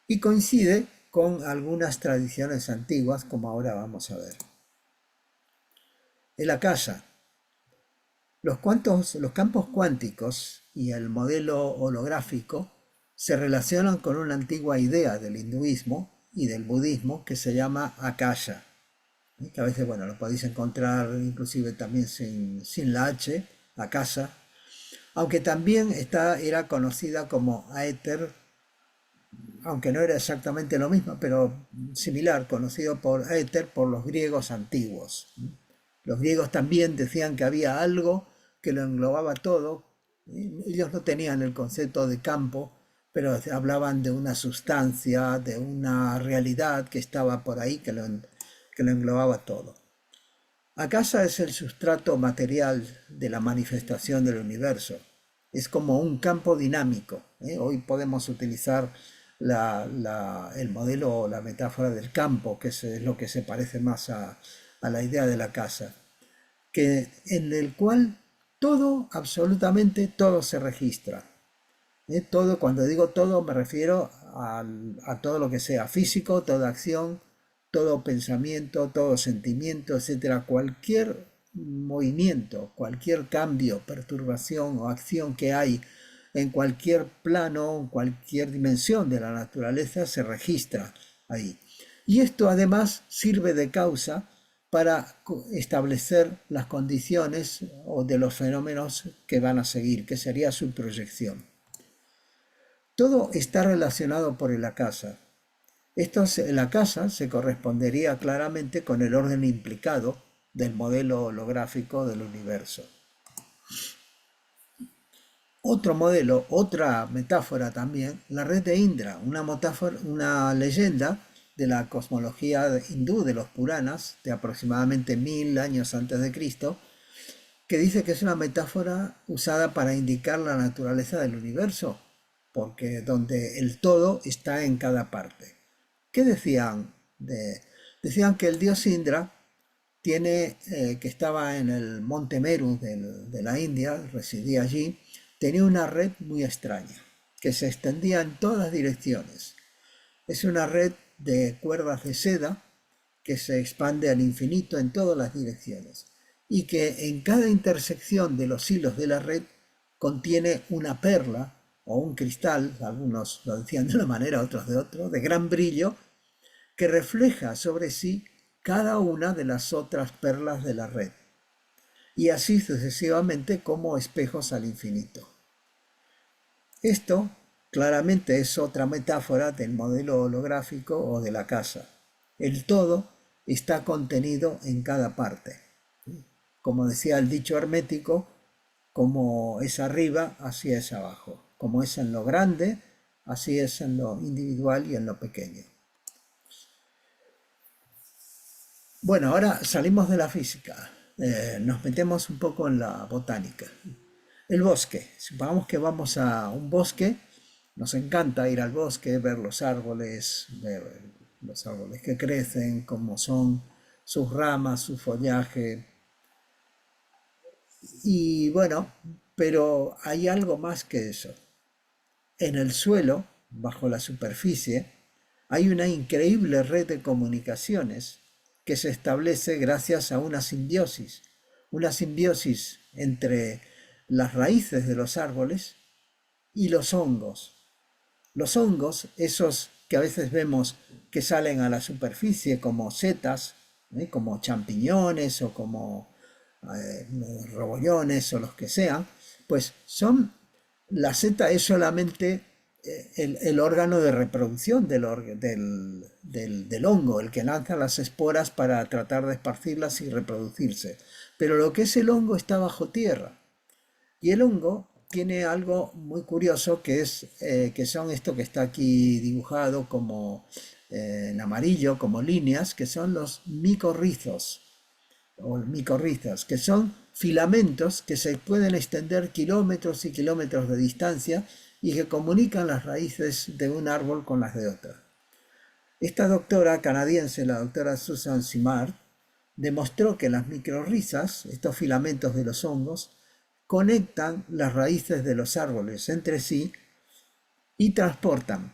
Y coincide con algunas tradiciones antiguas, como ahora vamos a ver. En la casa, los campos cuánticos y el modelo holográfico se relacionan con una antigua idea del hinduismo y del budismo que se llama akasha, que a veces, bueno, lo podéis encontrar inclusive también sin la H, akasha, aunque también era conocida como aether, aunque no era exactamente lo mismo, pero similar, conocido por éter por los griegos antiguos. Los griegos también decían que había algo que lo englobaba todo. Ellos no tenían el concepto de campo, pero hablaban de una sustancia, de una realidad que estaba por ahí, que lo englobaba todo. Akasha es el sustrato material de la manifestación del universo. Es como un campo dinámico. Hoy podemos utilizar el modelo o la metáfora del campo, que es lo que se parece más a la idea de la casa, en el cual todo, absolutamente todo se registra. Todo, cuando digo todo, me refiero a todo lo que sea físico, toda acción, todo pensamiento, todo sentimiento, etcétera. Cualquier movimiento, cualquier cambio, perturbación o acción que hay en cualquier plano, en cualquier dimensión de la naturaleza, se registra ahí. Y esto además sirve de causa para establecer las condiciones o de los fenómenos que van a seguir, que sería su proyección. Todo está relacionado por el akasha. El akasha se correspondería claramente con el orden implicado del modelo holográfico del universo. Otro modelo, otra metáfora también, la red de Indra, una leyenda de la cosmología hindú, de los Puranas, de aproximadamente 1000 años antes de Cristo, que dice que es una metáfora usada para indicar la naturaleza del universo, porque donde el todo está en cada parte. ¿Qué decían? Decían que el dios Indra que estaba en el monte Meru de la India, residía allí, tenía una red muy extraña, que se extendía en todas direcciones. Es una red de cuerdas de seda que se expande al infinito en todas las direcciones y que en cada intersección de los hilos de la red contiene una perla o un cristal, algunos lo decían de una manera, otros de otro, de gran brillo, que refleja sobre sí cada una de las otras perlas de la red, y así sucesivamente como espejos al infinito. Esto claramente es otra metáfora del modelo holográfico o de la casa. El todo está contenido en cada parte. Como decía el dicho hermético, como es arriba, así es abajo. Como es en lo grande, así es en lo individual y en lo pequeño. Bueno, ahora salimos de la física, nos metemos un poco en la botánica. El bosque, supongamos que vamos a un bosque, nos encanta ir al bosque, ver los árboles que crecen, cómo son sus ramas, su follaje, y bueno, pero hay algo más que eso. En el suelo, bajo la superficie, hay una increíble red de comunicaciones que se establece gracias a una simbiosis entre las raíces de los árboles y los hongos. Los hongos, esos que a veces vemos que salen a la superficie como setas, como champiñones o como eh, rebollones o los que sean, pues son, la seta es solamente el órgano de reproducción del hongo, el que lanza las esporas para tratar de esparcirlas y reproducirse. Pero lo que es el hongo está bajo tierra. Y el hongo tiene algo muy curioso que son esto que está aquí dibujado como en amarillo, como líneas, que son los micorrizos o micorrizas, que son filamentos que se pueden extender kilómetros y kilómetros de distancia y que comunican las raíces de un árbol con las de otra. Esta doctora canadiense, la doctora Susan Simard, demostró que las micorrizas, estos filamentos de los hongos, conectan las raíces de los árboles entre sí y transportan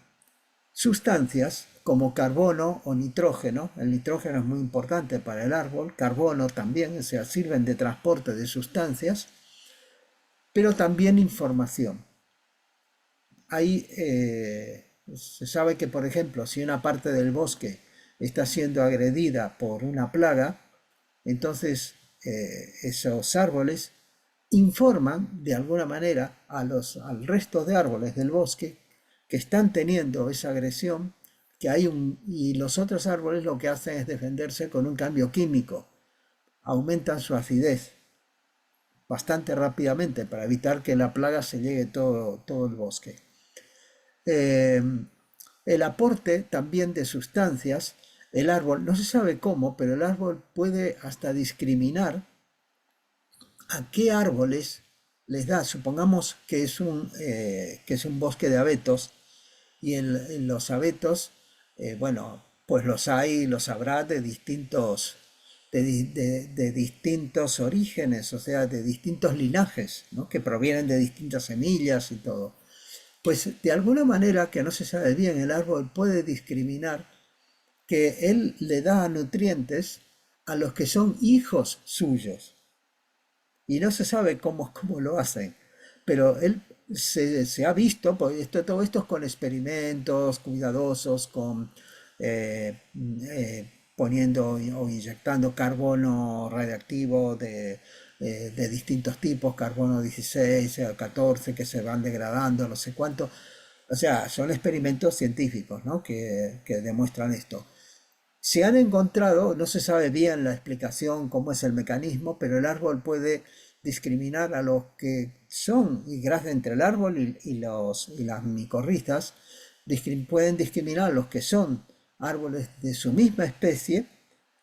sustancias como carbono o nitrógeno. El nitrógeno es muy importante para el árbol, carbono también, o sea, sirven de transporte de sustancias, pero también información. Ahí se sabe que, por ejemplo, si una parte del bosque está siendo agredida por una plaga, entonces esos árboles informan de alguna manera al resto de árboles del bosque que están teniendo esa agresión, y los otros árboles lo que hacen es defenderse con un cambio químico, aumentan su acidez bastante rápidamente para evitar que la plaga se llegue todo el bosque. Eh, el aporte también de sustancias, el árbol, no se sabe cómo, pero el árbol puede hasta discriminar a qué árboles les da. Supongamos que es un bosque de abetos y en los abetos, bueno, pues los habrá de de distintos orígenes, o sea, de distintos linajes, ¿no? Que provienen de distintas semillas y todo. Pues de alguna manera, que no se sabe bien, el árbol puede discriminar que él le da nutrientes a los que son hijos suyos. Y no se sabe cómo lo hacen, pero él se ha visto, pues todo esto es con experimentos cuidadosos, con poniendo o inyectando carbono radiactivo de distintos tipos, carbono 16, 14, que se van degradando, no sé cuánto. O sea, son experimentos científicos, ¿no? Que demuestran esto. Se han encontrado, no se sabe bien la explicación, cómo es el mecanismo, pero el árbol puede discriminar a los que son, y gracias entre el árbol y las micorrizas, pueden discriminar a los que son árboles de su misma especie,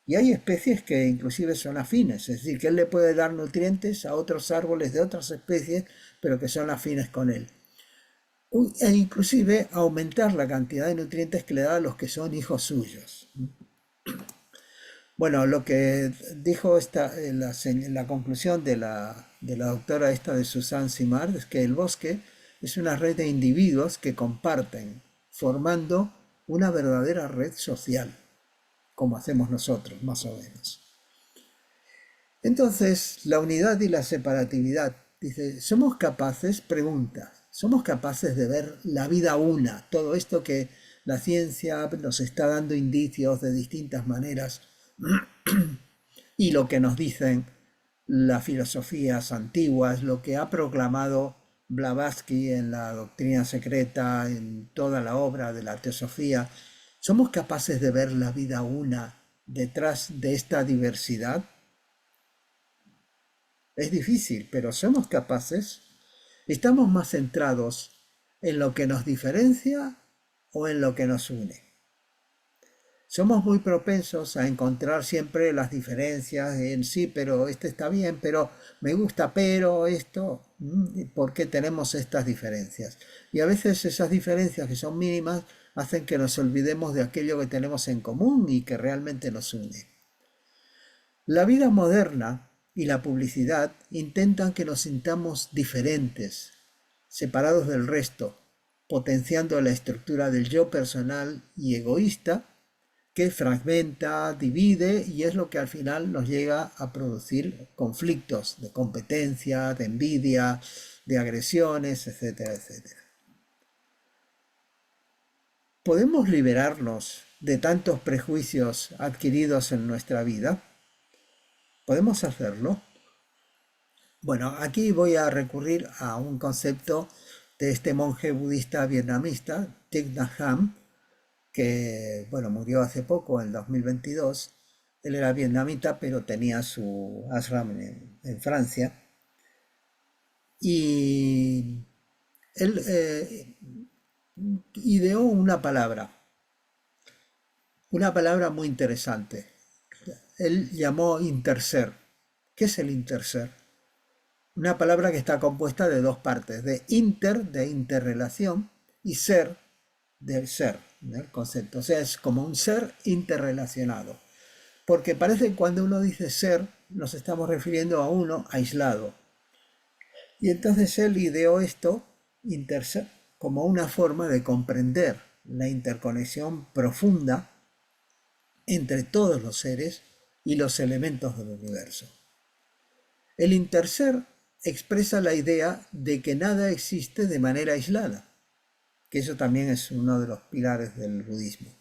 y hay especies que inclusive son afines, es decir, que él le puede dar nutrientes a otros árboles de otras especies, pero que son afines con él. E inclusive aumentar la cantidad de nutrientes que le da a los que son hijos suyos. Bueno, lo que dijo la conclusión de la doctora esta de Suzanne Simard es que el bosque es una red de individuos que comparten, formando una verdadera red social, como hacemos nosotros, más o menos. Entonces, la unidad y la separatividad. Dice, somos capaces, pregunta, somos capaces de ver la vida una, todo esto que la ciencia nos está dando indicios de distintas maneras y lo que nos dicen las filosofías antiguas, lo que ha proclamado Blavatsky en la Doctrina Secreta, en toda la obra de la Teosofía. ¿Somos capaces de ver la vida una detrás de esta diversidad? Es difícil, pero somos capaces. ¿Estamos más centrados en lo que nos diferencia o en lo que nos une? Somos muy propensos a encontrar siempre las diferencias en sí, pero este está bien, pero me gusta, pero esto, ¿por qué tenemos estas diferencias? Y a veces esas diferencias que son mínimas hacen que nos olvidemos de aquello que tenemos en común y que realmente nos une. La vida moderna y la publicidad intentan que nos sintamos diferentes, separados del resto, potenciando la estructura del yo personal y egoísta, que fragmenta, divide y es lo que al final nos llega a producir conflictos de competencia, de envidia, de agresiones, etcétera, etcétera. ¿Podemos liberarnos de tantos prejuicios adquiridos en nuestra vida? ¿Podemos hacerlo? Bueno, aquí voy a recurrir a un concepto de este monje budista vietnamita, Thich Nhat Hanh, que bueno, murió hace poco, en 2022. Él era vietnamita, pero tenía su ashram en Francia. Y él ideó una palabra muy interesante. Él llamó interser. ¿Qué es el interser? Una palabra que está compuesta de dos partes, de interrelación, y ser, del ser, del concepto. O sea, es como un ser interrelacionado. Porque parece que cuando uno dice ser, nos estamos refiriendo a uno aislado. Y entonces él ideó esto, interser, como una forma de comprender la interconexión profunda entre todos los seres y los elementos del universo. El interser expresa la idea de que nada existe de manera aislada, que eso también es uno de los pilares del budismo.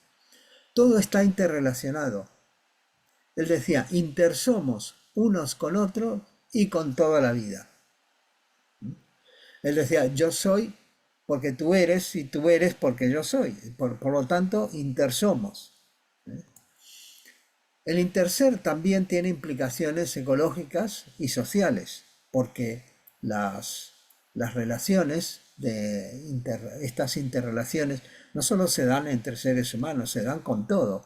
Todo está interrelacionado. Él decía, intersomos unos con otros y con toda la vida. Él decía, yo soy porque tú eres y tú eres porque yo soy. Por lo tanto, intersomos. El interser también tiene implicaciones ecológicas y sociales, porque las relaciones estas interrelaciones no solo se dan entre seres humanos, se dan con todo.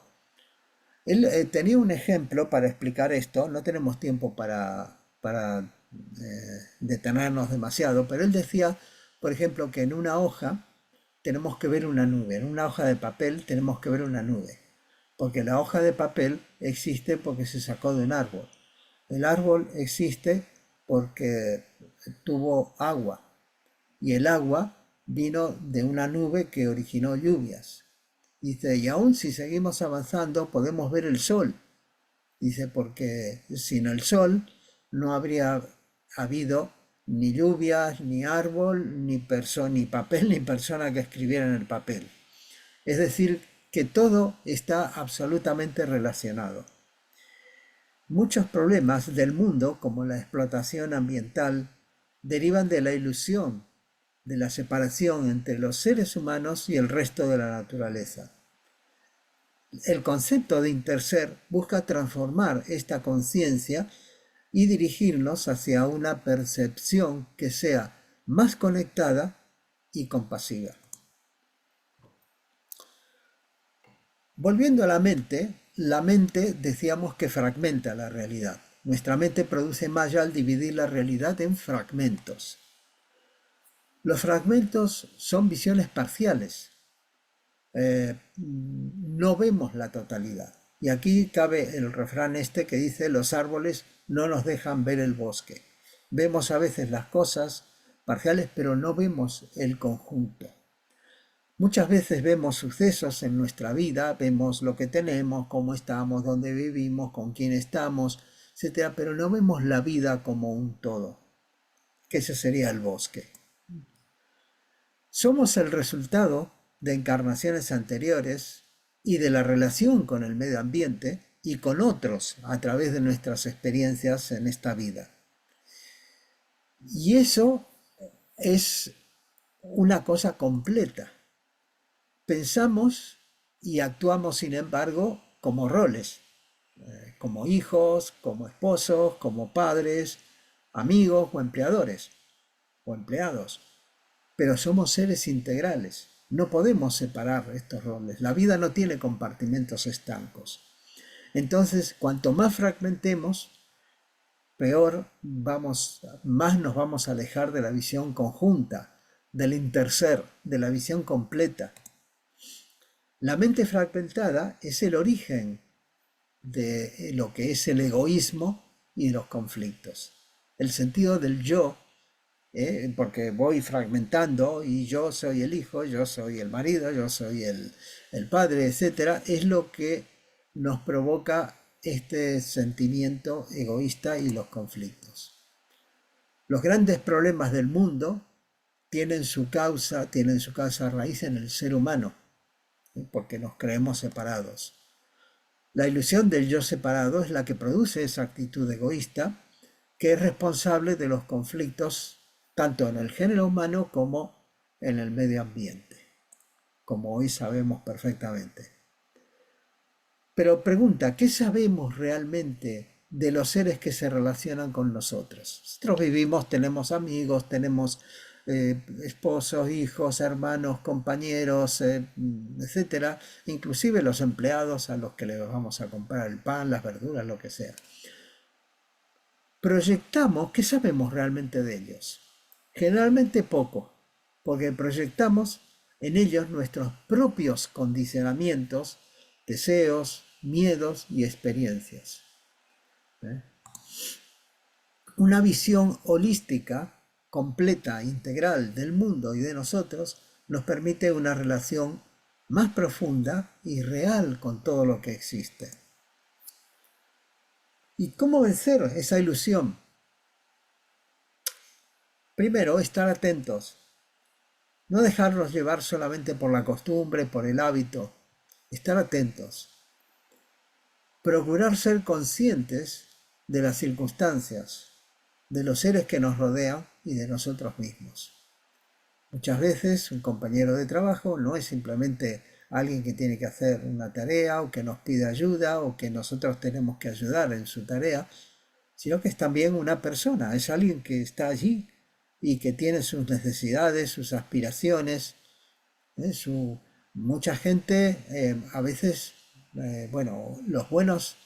Él tenía un ejemplo para explicar esto, no tenemos tiempo para detenernos demasiado, pero él decía, por ejemplo, que en una hoja tenemos que ver una nube, en una hoja de papel tenemos que ver una nube, porque la hoja de papel existe porque se sacó de un árbol. El árbol existe porque tuvo agua, y el agua vino de una nube que originó lluvias. Dice, y aún si seguimos avanzando podemos ver el sol. Dice, porque sin el sol no habría habido ni lluvias, ni árbol, ni papel, ni persona que escribiera en el papel. Es decir, que todo está absolutamente relacionado. Muchos problemas del mundo, como la explotación ambiental, derivan de la ilusión de la separación entre los seres humanos y el resto de la naturaleza. El concepto de interser busca transformar esta conciencia y dirigirnos hacia una percepción que sea más conectada y compasiva. Volviendo a la mente decíamos que fragmenta la realidad. Nuestra mente produce malla al dividir la realidad en fragmentos. Los fragmentos son visiones parciales. No vemos la totalidad. Y aquí cabe el refrán este que dice: los árboles no nos dejan ver el bosque. Vemos a veces las cosas parciales, pero no vemos el conjunto. Muchas veces vemos sucesos en nuestra vida, vemos lo que tenemos, cómo estamos, dónde vivimos, con quién estamos, etcétera, pero no vemos la vida como un todo, que ese sería el bosque. Somos el resultado de encarnaciones anteriores y de la relación con el medio ambiente y con otros a través de nuestras experiencias en esta vida. Y eso es una cosa completa. Pensamos y actuamos, sin embargo, como roles, como hijos, como esposos, como padres, amigos o empleadores o empleados. Pero somos seres integrales. No podemos separar estos roles. La vida no tiene compartimentos estancos. Entonces, cuanto más fragmentemos, más nos vamos a alejar de la visión conjunta, del interser, de la visión completa. La mente fragmentada es el origen de lo que es el egoísmo y los conflictos. El sentido del yo, porque voy fragmentando y yo soy el hijo, yo soy el marido, yo soy el padre, etcétera, es lo que nos provoca este sentimiento egoísta y los conflictos. Los grandes problemas del mundo tienen su causa raíz en el ser humano, porque nos creemos separados. La ilusión del yo separado es la que produce esa actitud egoísta, que es responsable de los conflictos tanto en el género humano como en el medio ambiente, como hoy sabemos perfectamente. Pero pregunta, ¿qué sabemos realmente de los seres que se relacionan con nosotros? Nosotros vivimos, tenemos amigos, tenemos esposos, hijos, hermanos, compañeros, etcétera, inclusive los empleados a los que les vamos a comprar el pan, las verduras, lo que sea. Proyectamos, ¿qué sabemos realmente de ellos? Generalmente poco, porque proyectamos en ellos nuestros propios condicionamientos, deseos, miedos y experiencias. Una visión holística, completa, integral del mundo y de nosotros nos permite una relación más profunda y real con todo lo que existe. ¿Y cómo vencer esa ilusión? Primero, estar atentos. No dejarnos llevar solamente por la costumbre, por el hábito. Estar atentos. Procurar ser conscientes de las circunstancias, de los seres que nos rodean y de nosotros mismos. Muchas veces un compañero de trabajo no es simplemente alguien que tiene que hacer una tarea o que nos pide ayuda o que nosotros tenemos que ayudar en su tarea, sino que es también una persona, es alguien que está allí y que tiene sus necesidades, sus aspiraciones. Mucha gente, a veces, los buenos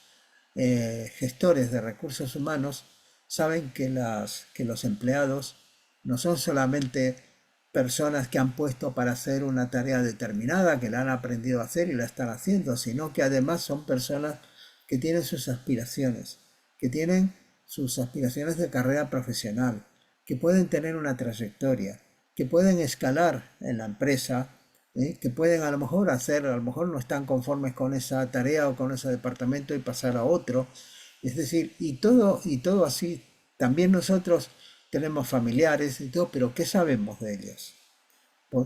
gestores de recursos humanos saben que los empleados no son solamente personas que han puesto para hacer una tarea determinada, que la han aprendido a hacer y la están haciendo, sino que además son personas que tienen sus aspiraciones, de carrera profesional, que pueden tener una trayectoria, que pueden escalar en la empresa, que pueden a lo mejor no están conformes con esa tarea o con ese departamento y pasar a otro. Es decir, y todo así. También nosotros tenemos familiares y todo, pero ¿qué sabemos de ellos?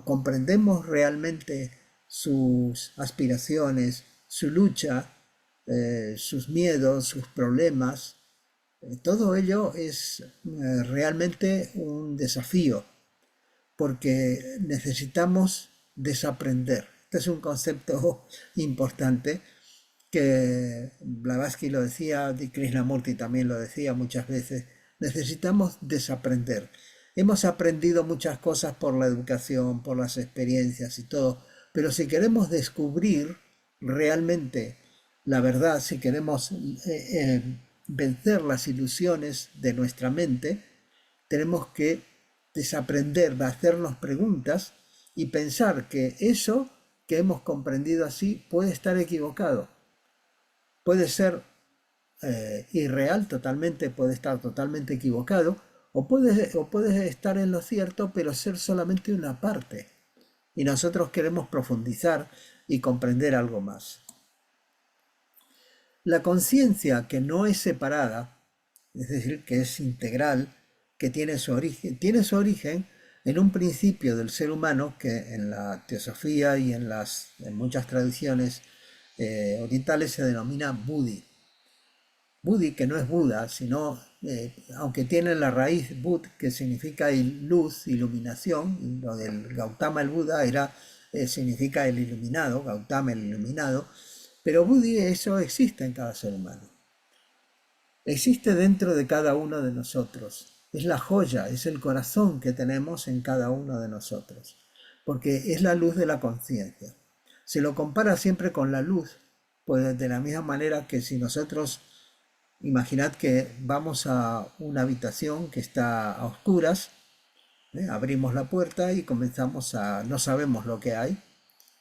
¿Comprendemos realmente sus aspiraciones, su lucha, sus miedos, sus problemas? Todo ello es realmente un desafío, porque necesitamos desaprender. Este es un concepto importante que Blavatsky lo decía, Krishnamurti también lo decía muchas veces. Necesitamos desaprender. Hemos aprendido muchas cosas por la educación, por las experiencias y todo, pero si queremos descubrir realmente la verdad, si queremos vencer las ilusiones de nuestra mente, tenemos que desaprender, hacernos preguntas y pensar que eso que hemos comprendido así puede estar equivocado, puede ser irreal totalmente, puede estar totalmente equivocado, o puede estar en lo cierto, pero ser solamente una parte. Y nosotros queremos profundizar y comprender algo más. La conciencia que no es separada, es decir, que es integral, que tiene su origen en un principio del ser humano que en la teosofía y en muchas tradiciones orientales se denomina Buddhi. Buddhi, que no es Buda, sino, aunque tiene la raíz Bud, que significa luz, iluminación, y lo del Gautama el Buda significa el iluminado, Gautama el iluminado, pero Buddhi, eso existe en cada ser humano. Existe dentro de cada uno de nosotros. Es la joya, es el corazón que tenemos en cada uno de nosotros, porque es la luz de la conciencia. Se lo compara siempre con la luz, pues de la misma manera que si nosotros, imaginad que vamos a una habitación que está a oscuras, abrimos la puerta y no sabemos lo que hay,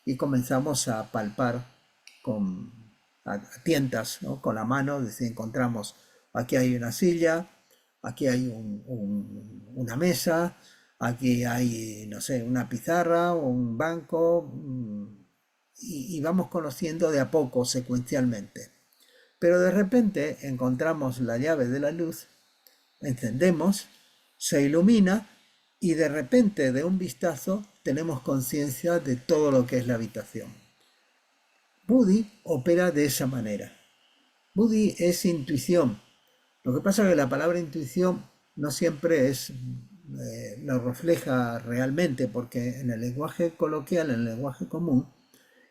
y comenzamos a palpar a tientas, ¿no? Con la mano, desde encontramos, aquí hay una silla, aquí hay una mesa, aquí hay, no sé, una pizarra o un banco, y vamos conociendo de a poco, secuencialmente. Pero de repente encontramos la llave de la luz, encendemos, se ilumina y de repente, de un vistazo, tenemos conciencia de todo lo que es la habitación. Buddhi opera de esa manera. Buddhi es intuición. Lo que pasa es que la palabra intuición no siempre lo refleja realmente, porque en el lenguaje coloquial, en el lenguaje común,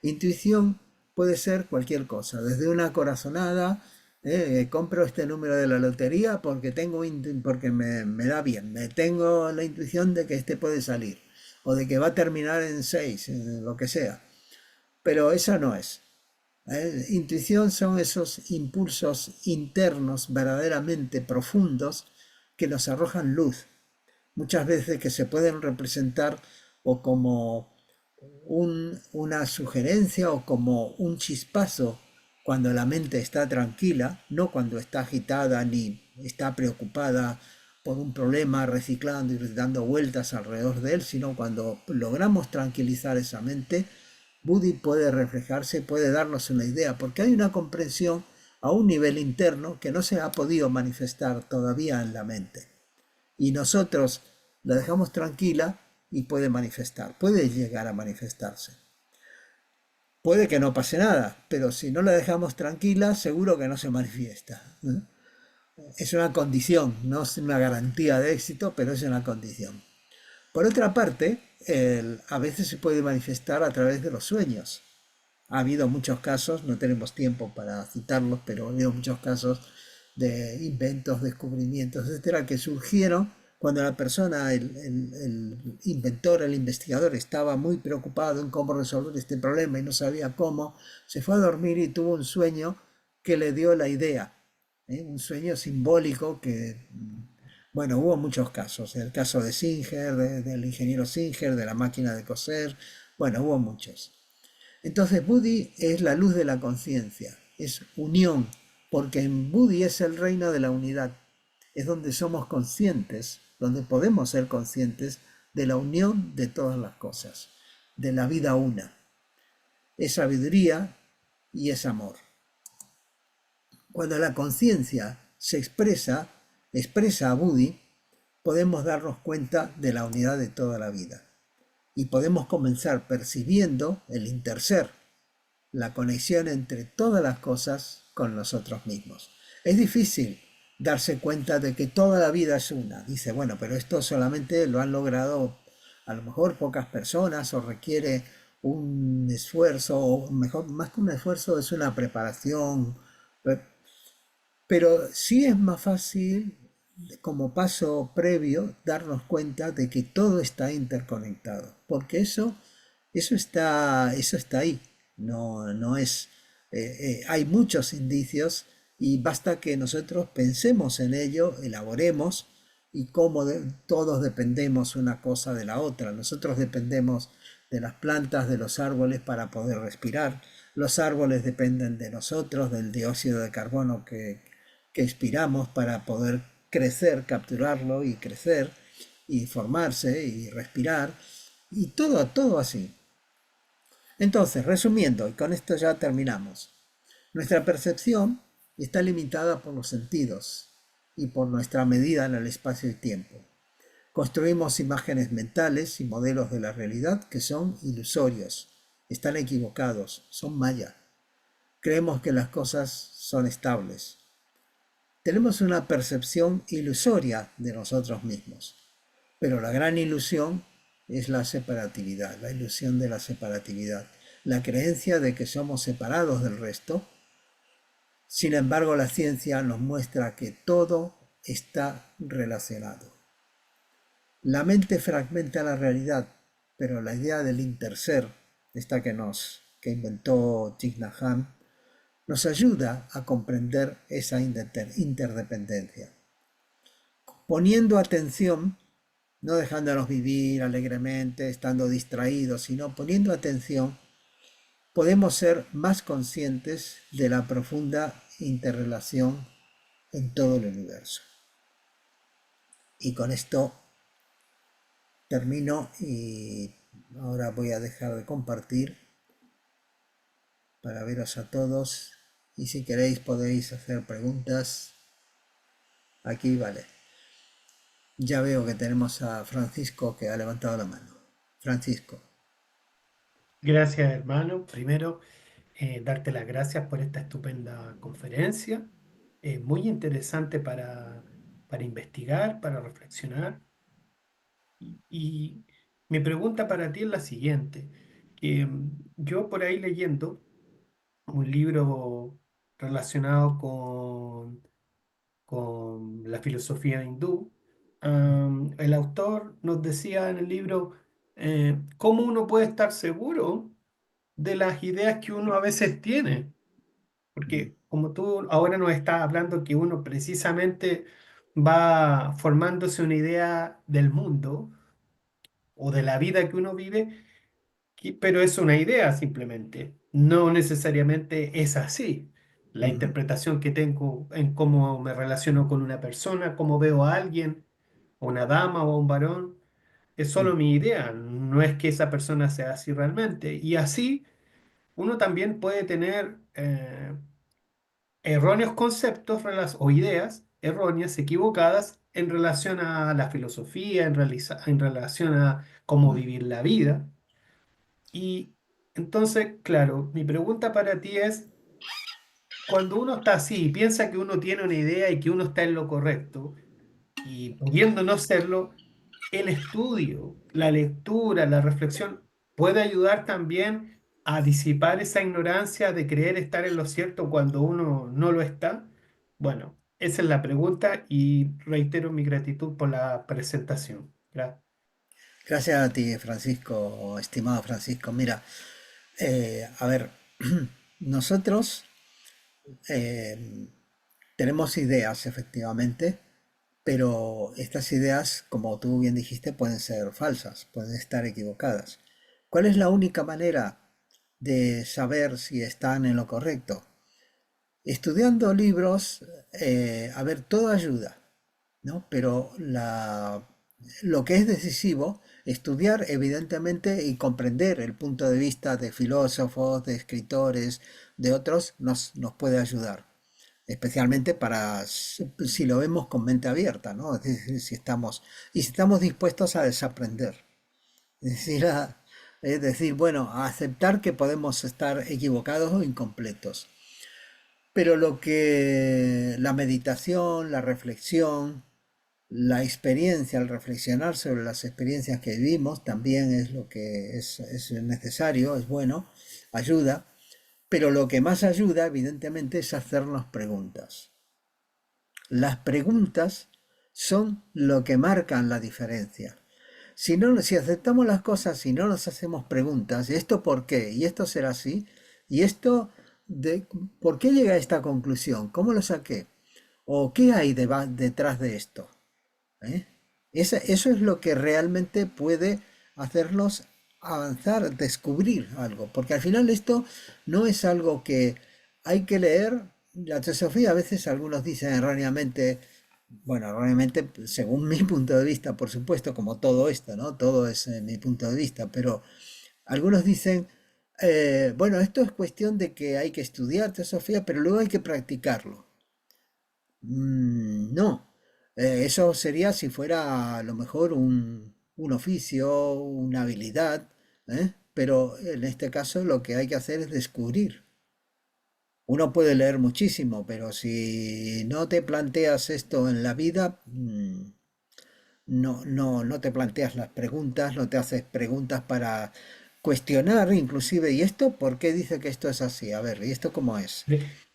intuición puede ser cualquier cosa, desde una corazonada, compro este número de la lotería porque me da bien, me tengo la intuición de que este puede salir, o de que va a terminar en 6, lo que sea. Pero esa no es. Intuición son esos impulsos internos verdaderamente profundos que nos arrojan luz, muchas veces que se pueden representar o como una sugerencia o como un chispazo cuando la mente está tranquila, no cuando está agitada ni está preocupada por un problema, reciclando y dando vueltas alrededor de él, sino cuando logramos tranquilizar esa mente. Buddhi puede reflejarse, puede darnos una idea, porque hay una comprensión a un nivel interno que no se ha podido manifestar todavía en la mente. Y nosotros la dejamos tranquila y puede manifestar, puede llegar a manifestarse. Puede que no pase nada, pero si no la dejamos tranquila, seguro que no se manifiesta. Es una condición, no es una garantía de éxito, pero es una condición. Por otra parte, a veces se puede manifestar a través de los sueños. Ha habido muchos casos, no tenemos tiempo para citarlos, pero ha habido muchos casos de inventos, descubrimientos, etcétera, que surgieron cuando la persona, el inventor, el investigador, estaba muy preocupado en cómo resolver este problema y no sabía cómo. Se fue a dormir y tuvo un sueño que le dio la idea, un sueño simbólico que, bueno, hubo muchos casos. El caso de Singer, del ingeniero Singer, de la máquina de coser, bueno, hubo muchos. Entonces Buddhi es la luz de la conciencia, es unión, porque en Buddhi es el reino de la unidad, es donde somos conscientes, donde podemos ser conscientes de la unión de todas las cosas, de la vida una. Es sabiduría y es amor. Cuando la conciencia se expresa a Buddhi, podemos darnos cuenta de la unidad de toda la vida y podemos comenzar percibiendo el interser, la conexión entre todas las cosas con nosotros mismos. Es difícil darse cuenta de que toda la vida es una. Dice, bueno, pero esto solamente lo han logrado a lo mejor pocas personas o requiere un esfuerzo, o mejor, más que un esfuerzo, es una preparación. Pero sí es más fácil, como paso previo, darnos cuenta de que todo está interconectado, porque eso está ahí. No, no es, hay muchos indicios y basta que nosotros pensemos en ello, elaboremos y cómo todos dependemos una cosa de la otra. Nosotros dependemos de las plantas, de los árboles para poder respirar. Los árboles dependen de nosotros, del dióxido de carbono que expiramos para poder crecer, capturarlo y crecer y formarse y respirar. Y todo así. Entonces, resumiendo, y con esto ya terminamos, nuestra percepción está limitada por los sentidos y por nuestra medida en el espacio y tiempo. Construimos imágenes mentales y modelos de la realidad que son ilusorios, están equivocados, son maya. Creemos que las cosas son estables. Tenemos una percepción ilusoria de nosotros mismos, pero la gran ilusión es la separatividad, la ilusión de la separatividad, la creencia de que somos separados del resto. Sin embargo, la ciencia nos muestra que todo está relacionado. La mente fragmenta la realidad, pero la idea del interser, esta que inventó Thich Nhat Hanh, nos ayuda a comprender esa interdependencia. Poniendo atención, no dejándonos vivir alegremente, estando distraídos, sino poniendo atención, podemos ser más conscientes de la profunda interrelación en todo el universo. Y con esto termino y ahora voy a dejar de compartir para veros a todos y si queréis podéis hacer preguntas. Aquí vale. Ya veo que tenemos a Francisco que ha levantado la mano. Francisco. Gracias, hermano. Primero, darte las gracias por esta estupenda conferencia. Muy interesante para investigar, para reflexionar. Y mi pregunta para ti es la siguiente, que yo por ahí leyendo un libro relacionado con la filosofía hindú, el autor nos decía en el libro cómo uno puede estar seguro de las ideas que uno a veces tiene. Porque como tú ahora nos estás hablando que uno precisamente va formándose una idea del mundo o de la vida que uno vive, pero es una idea simplemente, no necesariamente es así. La Ujú, interpretación que tengo en cómo me relaciono con una persona, cómo veo a alguien, a una dama o a un varón, es ujú, solo mi idea, no es que esa persona sea así realmente. Y así uno también puede tener erróneos conceptos o ideas erróneas, equivocadas en relación a la filosofía, en relación a cómo ujú. vivir la vida. Y entonces, claro, mi pregunta para ti es, cuando uno está así y piensa que uno tiene una idea y que uno está en lo correcto, y pudiendo no serlo, el estudio, la lectura, la reflexión puede ayudar también a disipar esa ignorancia de creer estar en lo cierto cuando uno no lo está. Bueno, esa es la pregunta y reitero mi gratitud por la presentación. Gracias. Gracias a ti, Francisco, estimado Francisco. Mira, a ver, nosotros eh, tenemos ideas, efectivamente, pero estas ideas, como tú bien dijiste, pueden ser falsas, pueden estar equivocadas. ¿Cuál es la única manera de saber si están en lo correcto? Estudiando libros, a ver, todo ayuda, ¿no? Pero lo que es decisivo, estudiar evidentemente y comprender el punto de vista de filósofos, de escritores, de otros, nos puede ayudar. Especialmente para si lo vemos con mente abierta, ¿no? Es decir, si estamos dispuestos a desaprender. Es decir, es decir, bueno, a aceptar que podemos estar equivocados o incompletos. Pero lo que la meditación, la reflexión, la experiencia, al reflexionar sobre las experiencias que vivimos, también es lo que es necesario, es bueno, ayuda. Pero lo que más ayuda, evidentemente, es hacernos preguntas. Las preguntas son lo que marcan la diferencia. Si aceptamos las cosas y no nos hacemos preguntas, ¿y esto por qué? ¿Y esto será así? ¿Y esto, de, por qué llegué a esta conclusión? ¿Cómo lo saqué? ¿O qué hay detrás de esto? ¿Eh? Eso es lo que realmente puede hacernos avanzar, descubrir algo, porque al final esto no es algo que hay que leer. La teosofía a veces algunos dicen erróneamente, bueno, erróneamente según mi punto de vista, por supuesto, como todo esto, ¿no? Todo es mi punto de vista, pero algunos dicen, bueno, esto es cuestión de que hay que estudiar teosofía, pero luego hay que practicarlo. No. Eso sería si fuera a lo mejor un oficio, una habilidad, ¿eh? Pero en este caso lo que hay que hacer es descubrir. Uno puede leer muchísimo, pero si no te planteas esto en la vida, no te planteas las preguntas, no te haces preguntas para cuestionar inclusive, ¿y esto por qué dice que esto es así? A ver, ¿y esto cómo es?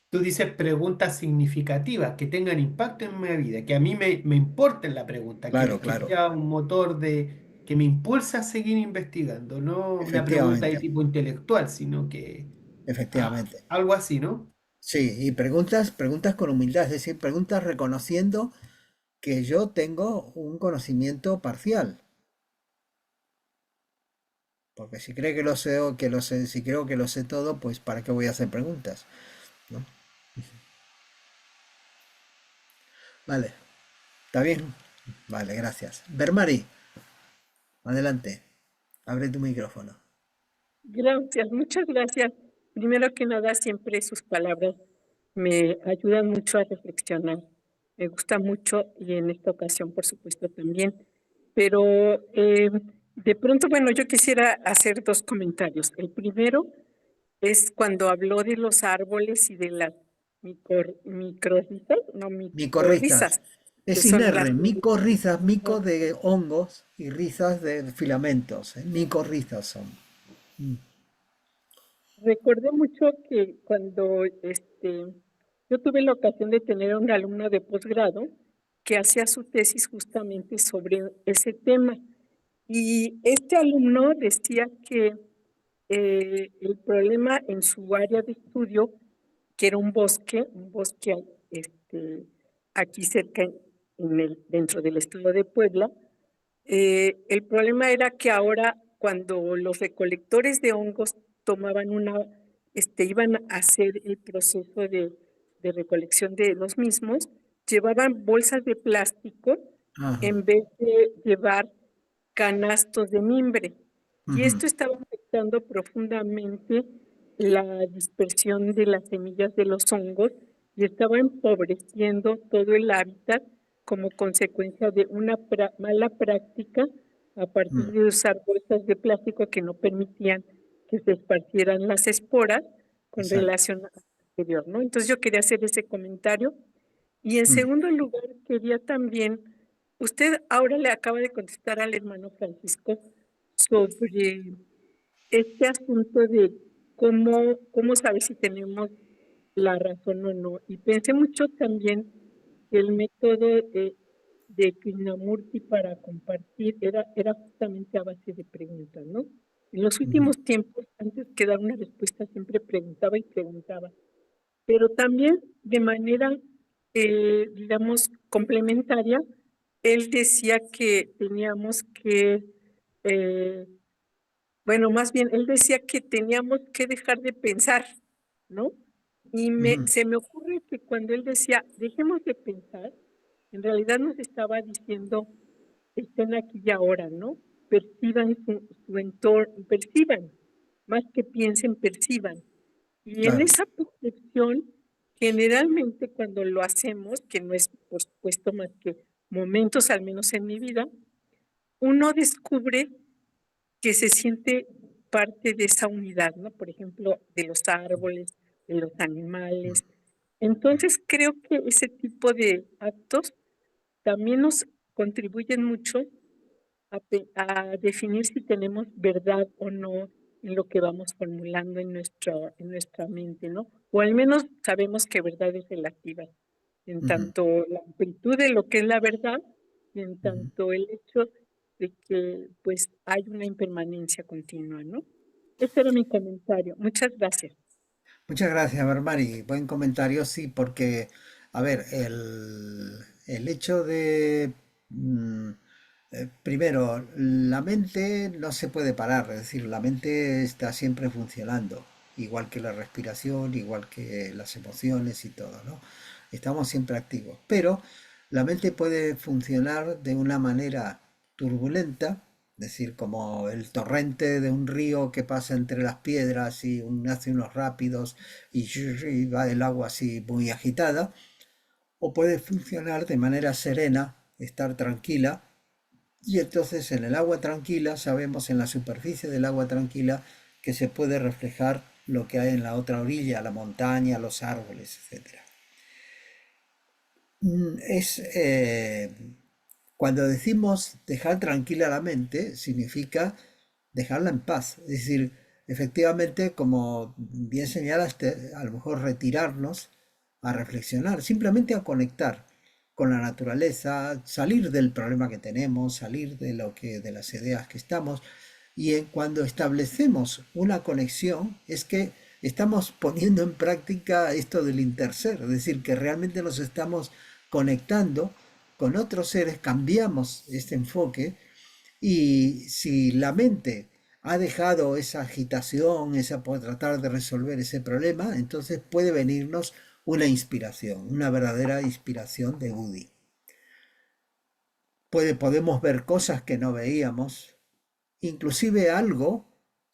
Tú dices preguntas significativas que tengan impacto en mi vida, que a mí me importe la pregunta, Claro, que claro, sea un motor que me impulsa a seguir investigando, no una pregunta de efectivamente, tipo intelectual, sino que efectivamente. algo así, ¿no? Sí, y preguntas con humildad, es decir, preguntas reconociendo que yo tengo un conocimiento parcial, porque si cree que lo sé o que lo sé, si creo que lo sé todo, pues ¿para qué voy a hacer preguntas? ¿No? Vale, ¿está bien? Vale, gracias. Bermari, adelante, abre tu micrófono. Gracias, muchas gracias. Primero que nada, siempre sus palabras me ayudan mucho a reflexionar. Me gusta mucho y en esta ocasión, por supuesto, también. Pero de pronto, bueno, yo quisiera hacer dos comentarios. El primero es cuando habló de los árboles y de las micorrizas, no, Micorrizas. micorrizas, Es que sin son las R, flores. micorrizas, mico de hongos y rizas de filamentos. Micorrizas son. Mm, Recordé mucho que cuando yo tuve la ocasión de tener a un alumno de posgrado que hacía su tesis justamente sobre ese tema. Y este alumno decía que el problema en su área de estudio, que era un bosque aquí cerca dentro del estado de Puebla, el problema era que ahora cuando los recolectores de hongos tomaban iban a hacer el proceso de recolección de los mismos, llevaban bolsas de plástico ajá, en vez de llevar canastos de mimbre. Y ujú, esto estaba afectando profundamente la dispersión de las semillas de los hongos y estaba empobreciendo todo el hábitat como consecuencia de una mala práctica a partir mm, de usar bolsas de plástico que no permitían que se esparcieran las esporas con exacto. relación a anterior, ¿no? Entonces yo quería hacer ese comentario. Y en Mm, segundo lugar, quería también, usted ahora le acaba de contestar al hermano Francisco sobre este asunto de cómo saber si tenemos la razón o no. Y pensé mucho también que el método de Krishnamurti para compartir era justamente a base de preguntas, ¿no? En los ujú, últimos tiempos, antes que dar una respuesta, siempre preguntaba y preguntaba, pero también de manera, digamos, complementaria, él decía que teníamos que eh, bueno, más bien, él decía que teníamos que dejar de pensar, ¿no? Y ujú, se me ocurre que cuando él decía, dejemos de pensar, en realidad nos estaba diciendo, estén aquí y ahora, ¿no? Perciban su entorno, perciban, más que piensen, perciban. Y en claro. esa percepción, generalmente cuando lo hacemos, que no es, por supuesto, más que momentos, al menos en mi vida, uno descubre que se siente parte de esa unidad, ¿no? Por ejemplo, de los árboles, de los animales. Entonces, creo que ese tipo de actos también nos contribuyen mucho a definir si tenemos verdad o no en lo que vamos formulando en nuestra mente, ¿no? O al menos sabemos que verdad es relativa, en Ujú, tanto la amplitud de lo que es la verdad y en ujú. tanto el hecho de que pues hay una impermanencia continua, ¿no? Ese era mi comentario. Muchas gracias. Muchas gracias, Bermari. Buen comentario, sí, porque, a ver, el hecho de, primero, la mente no se puede parar, es decir, la mente está siempre funcionando, igual que la respiración, igual que las emociones y todo, ¿no? Estamos siempre activos, pero la mente puede funcionar de una manera turbulenta, es decir, como el torrente de un río que pasa entre las piedras y hace unos rápidos y va el agua así muy agitada, o puede funcionar de manera serena, estar tranquila, y entonces en el agua tranquila sabemos en la superficie del agua tranquila que se puede reflejar lo que hay en la otra orilla, la montaña, los árboles, etcétera. Es cuando decimos dejar tranquila la mente, significa dejarla en paz. Es decir, efectivamente, como bien señalaste, a lo mejor retirarnos a reflexionar, simplemente a conectar con la naturaleza, salir del problema que tenemos, salir de de las ideas que estamos. Y cuando establecemos una conexión, es que estamos poniendo en práctica esto del interser, es decir, que realmente nos estamos conectando con otros seres, cambiamos este enfoque y si la mente ha dejado esa agitación, esa por tratar de resolver ese problema, entonces puede venirnos una inspiración, una verdadera inspiración de Budi. Podemos ver cosas que no veíamos, inclusive algo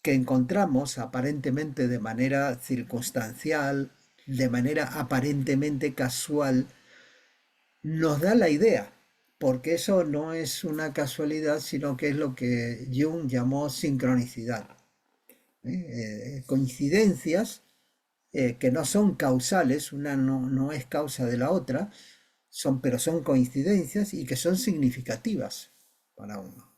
que encontramos aparentemente de manera circunstancial, de manera aparentemente casual, nos da la idea, porque eso no es una casualidad, sino que es lo que Jung llamó sincronicidad. Coincidencias que no son causales, una no es causa de la otra, pero son coincidencias y que son significativas para uno.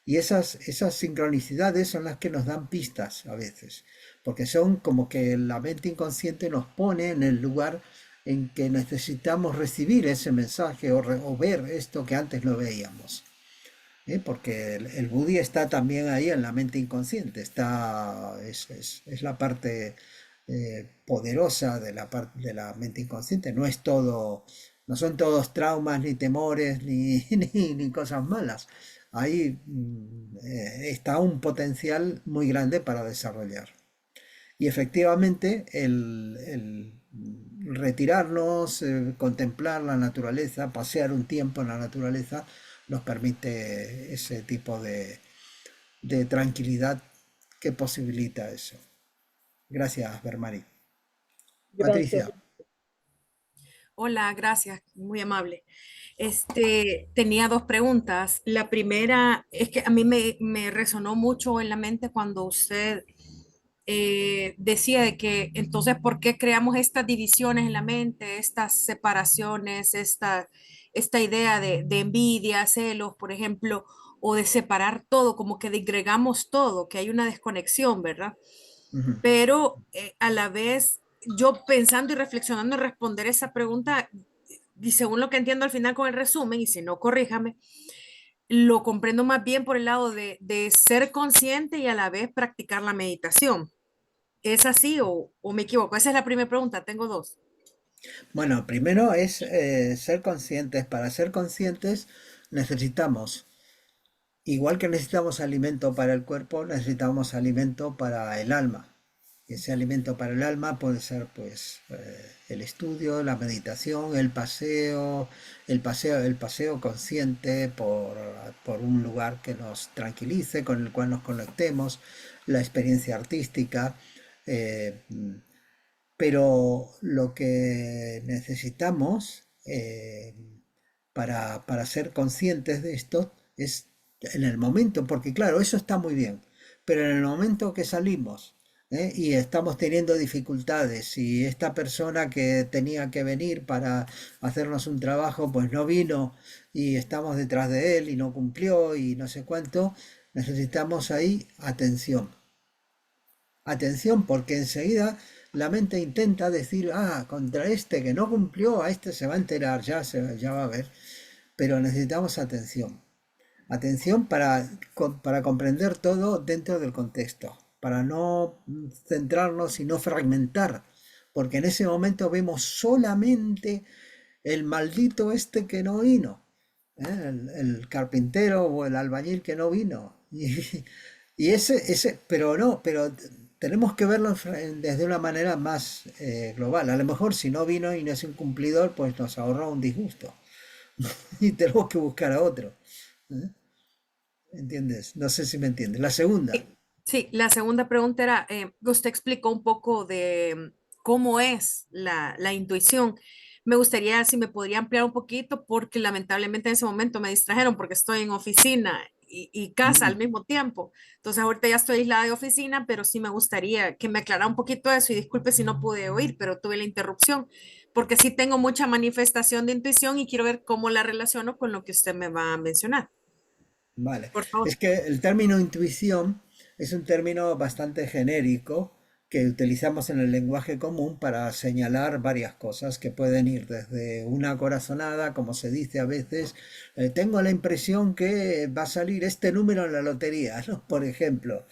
Y esas sincronicidades son las que nos dan pistas a veces, porque son como que la mente inconsciente nos pone en el lugar en que necesitamos recibir ese mensaje o ver esto que antes no veíamos. Porque el Budi está también ahí en la mente inconsciente, es la parte poderosa de de la mente inconsciente, no es todo, no son todos traumas, ni temores, ni cosas malas. Ahí está un potencial muy grande para desarrollar. Y efectivamente el retirarnos, contemplar la naturaleza, pasear un tiempo en la naturaleza, nos permite ese tipo de tranquilidad que posibilita eso. Gracias, Bermari. Gracias. Patricia. Hola, gracias, muy amable. Tenía dos preguntas. La primera es que a mí me resonó mucho en la mente cuando usted decía de que entonces, ¿por qué creamos estas divisiones en la mente, estas separaciones, esta idea de envidia, celos, por ejemplo, o de separar todo, como que disgregamos todo, que hay una desconexión, ¿verdad? Ujú, Pero a la vez, yo pensando y reflexionando en responder esa pregunta, y según lo que entiendo al final con el resumen, y si no, corríjame, lo comprendo más bien por el lado de ser consciente y a la vez practicar la meditación. ¿Es así o me equivoco? Esa es la primera pregunta, tengo dos. bueno, primero es ser conscientes. Para ser conscientes necesitamos, igual que necesitamos alimento para el cuerpo, necesitamos alimento para el alma. Ese alimento para el alma puede ser pues el estudio, la meditación, el paseo consciente por un lugar que nos tranquilice, con el cual nos conectemos, la experiencia artística. eh, pero lo que necesitamos para ser conscientes de esto es en el momento, porque claro, eso está muy bien, pero en el momento que salimos y estamos teniendo dificultades y esta persona que tenía que venir para hacernos un trabajo, pues no vino y estamos detrás de él y no cumplió y no sé cuánto, necesitamos ahí atención. Atención, porque enseguida la mente intenta decir, ah, contra este que no cumplió, a este se va a enterar, ya va a ver. Pero necesitamos atención. Atención para comprender todo dentro del contexto, para no centrarnos y no fragmentar porque en ese momento vemos solamente el maldito este que no vino, ¿eh? El carpintero o el albañil que no vino. Y ese, pero no, pero tenemos que verlo desde una manera más global. A lo mejor si no vino y no es un cumplidor, pues nos ahorra un disgusto y tenemos que buscar a otro. ¿Eh? ¿Entiendes? No sé si me entiendes. La segunda. Sí, sí, la segunda pregunta era, usted explicó un poco de cómo es la intuición. Me gustaría si me podría ampliar un poquito porque lamentablemente en ese momento me distrajeron porque estoy en oficina y casa al Mm, mismo tiempo. Entonces ahorita ya estoy aislada de oficina, pero sí me gustaría que me aclarara un poquito eso y disculpe si no pude oír, pero tuve la interrupción porque sí tengo mucha manifestación de intuición y quiero ver cómo la relaciono con lo que usted me va a mencionar. vale. Por favor. Es que el término intuición es un término bastante genérico que utilizamos en el lenguaje común para señalar varias cosas que pueden ir desde una corazonada, como se dice a veces, tengo la impresión que va a salir este número en la lotería, ¿no? Por ejemplo.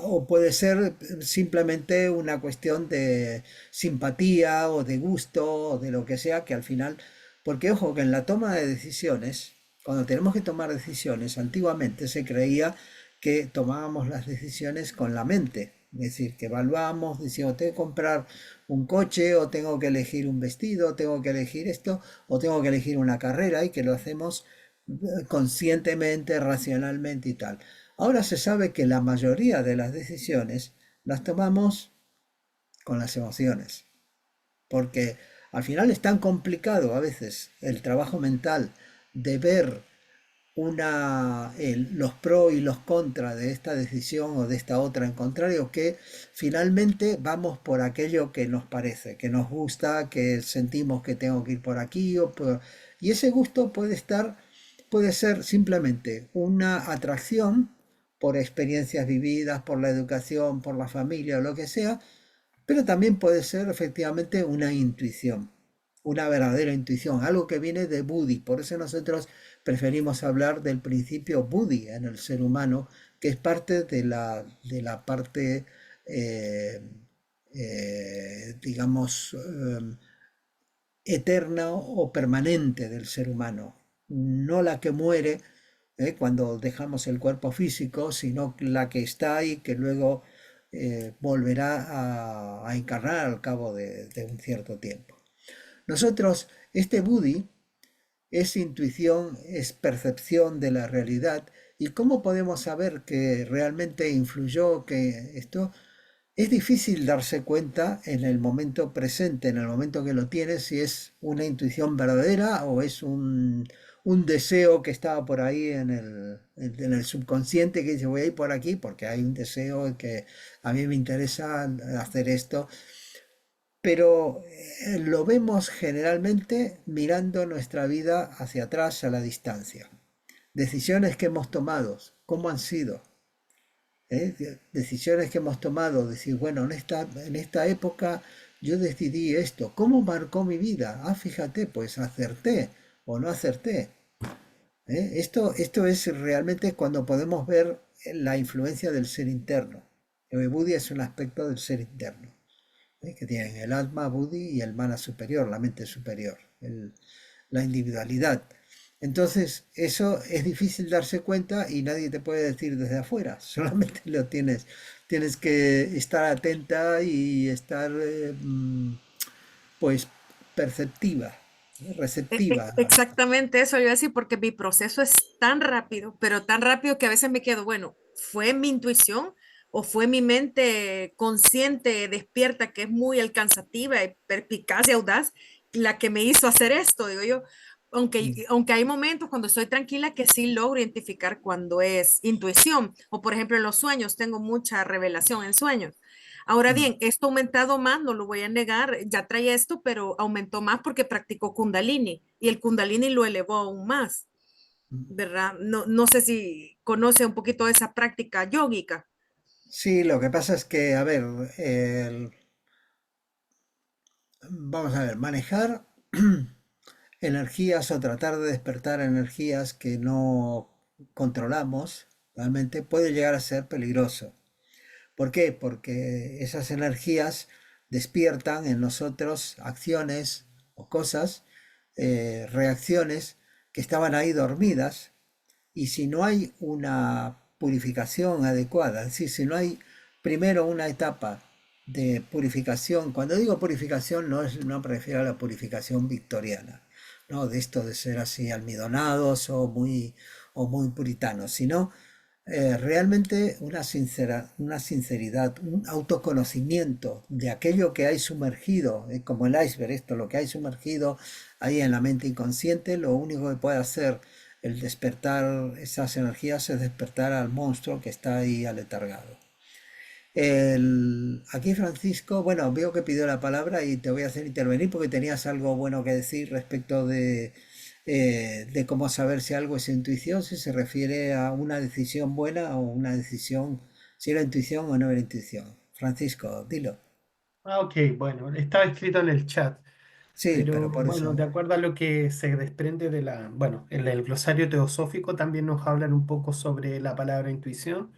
O puede ser simplemente una cuestión de simpatía o de gusto o de lo que sea que al final, porque ojo que en la toma de decisiones, cuando tenemos que tomar decisiones, antiguamente se creía que tomábamos las decisiones con la mente, es decir, que evaluamos, decimos, tengo que comprar un coche o tengo que elegir un vestido, tengo que elegir esto o tengo que elegir una carrera y que lo hacemos conscientemente, racionalmente y tal. Ahora se sabe que la mayoría de las decisiones las tomamos con las emociones, porque al final es tan complicado a veces el trabajo mental de ver los pros y los contras de esta decisión o de esta otra en contrario, que finalmente vamos por aquello que nos parece, que nos gusta, que sentimos que tengo que ir por aquí y ese gusto puede ser simplemente una atracción por experiencias vividas, por la educación, por la familia o lo que sea, pero también puede ser efectivamente una intuición, una verdadera intuición, algo que viene de Buddhi. Por eso nosotros preferimos hablar del principio Buddhi en el ser humano, que es parte de la parte, eh, digamos, eterna o permanente del ser humano. No la que muere cuando dejamos el cuerpo físico, sino la que está ahí, que luego volverá a encarnar al cabo de un cierto tiempo. Nosotros, este Buddhi es intuición, es percepción de la realidad. ¿Y cómo podemos saber que realmente influyó, que esto? Es difícil darse cuenta en el momento presente, en el momento que lo tienes, si es una intuición verdadera o es un deseo que estaba por ahí en el subconsciente que dice voy a ir por aquí porque hay un deseo que a mí me interesa hacer esto. Pero lo vemos generalmente mirando nuestra vida hacia atrás a la distancia. Decisiones que hemos tomado, ¿cómo han sido? Decisiones que hemos tomado, decir, bueno, en esta época yo decidí esto, ¿cómo marcó mi vida? Ah, fíjate, pues acerté o no acerté. Esto es realmente cuando podemos ver la influencia del ser interno. El Buddhi es un aspecto del ser interno, que tienen el Atma Buddhi y el Mana superior, la mente superior, la individualidad. Entonces, eso es difícil darse cuenta y nadie te puede decir desde afuera, solamente tienes que estar atenta y estar, pues, perceptiva, receptiva. Exactamente eso yo decir, porque mi proceso es tan rápido, pero tan rápido que a veces me quedo, bueno, ¿fue mi intuición o fue mi mente consciente, despierta, que es muy alcanzativa y perspicaz y audaz, la que me hizo hacer esto? Digo yo, aunque hay momentos cuando estoy tranquila que sí logro identificar cuando es intuición, o por ejemplo en los sueños, tengo mucha revelación en sueños. Ahora bien, esto ha aumentado más, no lo voy a negar, ya traía esto, pero aumentó más porque practicó Kundalini y el Kundalini lo elevó aún más, ¿verdad? No, no sé si conoce un poquito de esa práctica yógica. Sí, lo que pasa es que, a ver, vamos a ver, manejar energías o tratar de despertar energías que no controlamos realmente puede llegar a ser peligroso. ¿Por qué? Porque esas energías despiertan en nosotros acciones o cosas, reacciones que estaban ahí dormidas, y si no hay una purificación adecuada, es decir, si no hay primero una etapa de purificación, cuando digo purificación no me refiero a la purificación victoriana, no de esto de ser así almidonados o muy puritanos, sino realmente una sinceridad, un autoconocimiento de aquello que hay sumergido, como el iceberg, esto, lo que hay sumergido ahí en la mente inconsciente. Lo único que puede hacer el despertar esas energías es despertar al monstruo que está ahí aletargado. Aquí Francisco, bueno, veo que pidió la palabra y te voy a hacer intervenir porque tenías algo bueno que decir respecto de cómo saber si algo es intuición, si se refiere a una decisión buena o una decisión, si era intuición o no era intuición. Francisco, dilo. Ah, ok, bueno, estaba escrito en el chat, Sí, pero pero por bueno, de eso. acuerdo a lo que se desprende de bueno, en el glosario teosófico también nos hablan un poco sobre la palabra intuición,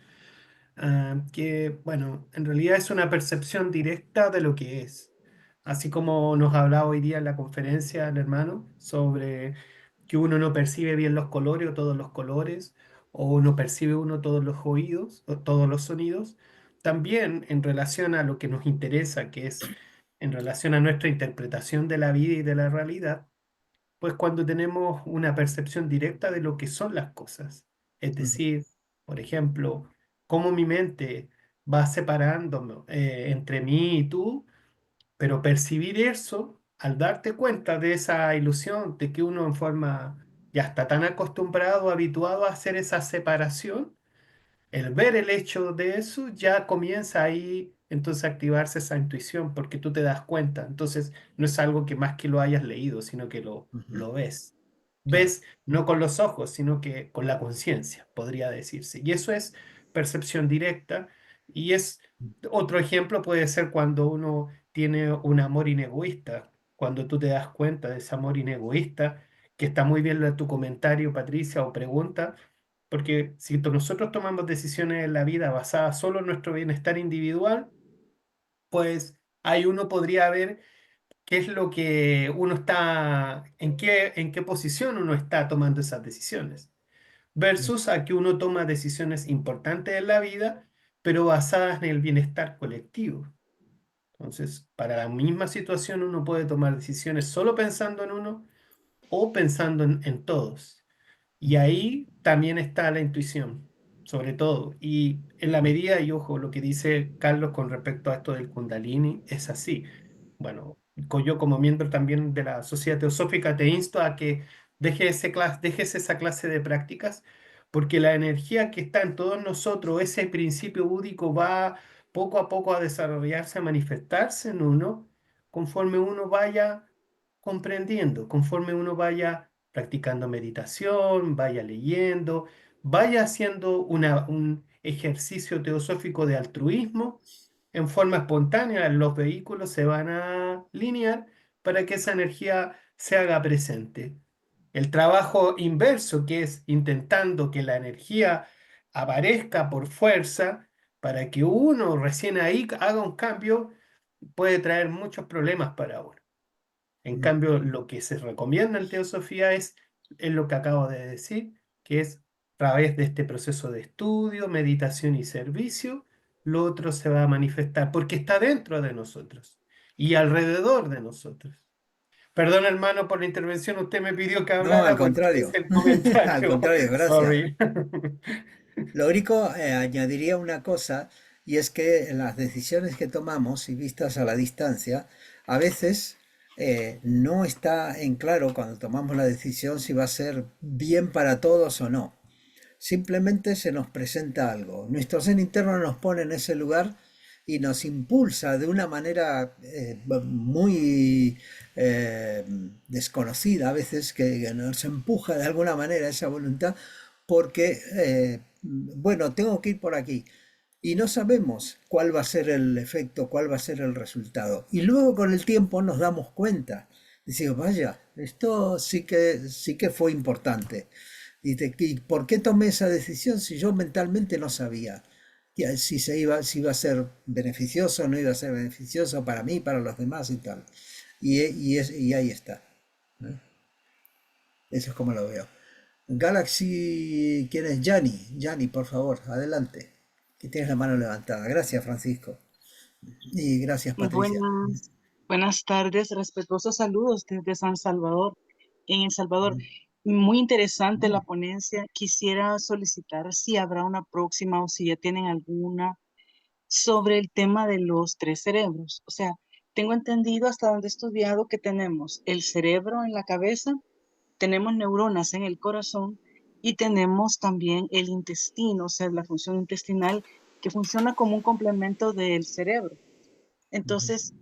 que, bueno, en realidad es una percepción directa de lo que es. Así como nos hablaba hoy día en la conferencia el hermano sobre que uno no percibe bien los colores o todos los colores, o no percibe uno todos los oídos o todos los sonidos. También en relación a lo que nos interesa, que es en relación a nuestra interpretación de la vida y de la realidad, pues cuando tenemos una percepción directa de lo que son las cosas. Es Mm, decir, por ejemplo, cómo mi mente va separando entre mí y tú, pero percibir eso, al darte cuenta de esa ilusión, de que uno en forma ya está tan acostumbrado, habituado a hacer esa separación, el ver el hecho de eso ya comienza ahí entonces a activarse esa intuición porque tú te das cuenta. Entonces no es algo que más que lo hayas leído, sino que ujú, lo ves. claro. Ves no con los ojos, sino que con la conciencia, podría decirse. Y eso es percepción directa. Y es otro ejemplo puede ser cuando uno tiene un amor inegoísta, cuando tú te das cuenta de ese amor inegoísta, que está muy bien lo de tu comentario, Patricia, o pregunta porque si nosotros tomamos decisiones en la vida basadas solo en nuestro bienestar individual, pues ahí uno podría ver qué es lo que uno está, en qué posición uno está tomando esas decisiones, Mm, versus a que uno toma decisiones importantes en la vida, pero basadas en el bienestar colectivo. Entonces, para la misma situación uno puede tomar decisiones solo pensando en uno o pensando en todos. Y mm, ahí también está la intuición, sobre todo. Y en la medida, y ojo, lo que dice Carlos con respecto a esto del Kundalini es así. Bueno, yo como miembro también de la Sociedad Teosófica te insto a que dejes esa clase de prácticas, porque la energía que está en todos nosotros, ese principio búdico va poco a poco a desarrollarse, a manifestarse en uno, conforme uno vaya comprendiendo, conforme uno vaya practicando meditación, vaya leyendo, vaya haciendo un ejercicio teosófico de altruismo, en forma espontánea los vehículos se van a alinear para que esa energía se haga presente. El trabajo inverso, que es intentando que la energía aparezca por fuerza para que uno recién ahí haga un cambio, puede traer muchos problemas para uno. En mm, cambio, lo que se recomienda en teosofía es lo que acabo de decir, que es a través de este proceso de estudio, meditación y servicio, lo otro se va a manifestar porque está dentro de nosotros y alrededor de nosotros. Perdón, hermano, por la intervención. Usted me pidió que no, al hablara porque contrario. hice el Al comentario. contrario, gracias. Sorry. Lo único, añadiría una cosa, y es que las decisiones que tomamos y vistas a la distancia, a veces no está en claro cuando tomamos la decisión si va a ser bien para todos o no. Simplemente se nos presenta algo. Nuestro ser interno nos pone en ese lugar y nos impulsa de una manera muy desconocida a veces, que nos empuja de alguna manera esa voluntad, porque, bueno, tengo que ir por aquí. Y no sabemos cuál va a ser el efecto, cuál va a ser el resultado. Y luego con el tiempo nos damos cuenta. Decimos, vaya, esto sí que fue importante. ¿Y por qué tomé esa decisión si yo mentalmente no sabía? si iba a ser beneficioso, no iba a ser beneficioso para mí, para los demás y tal. Y ahí está. ¿Eh? Eso es como lo veo. Galaxy, ¿quién es? Yanni, por favor, adelante. Que tienes la mano levantada. Gracias, Francisco. Y gracias, Patricia. Buenas tardes, respetuosos saludos desde San Salvador, en El Salvador. Muy interesante la ponencia. Quisiera solicitar si habrá una próxima o si ya tienen alguna sobre el tema de los tres cerebros. O sea, tengo entendido hasta donde he estudiado que tenemos el cerebro en la cabeza, tenemos neuronas en el corazón y tenemos también el intestino, o sea, la función intestinal que funciona como un complemento del cerebro. Entonces,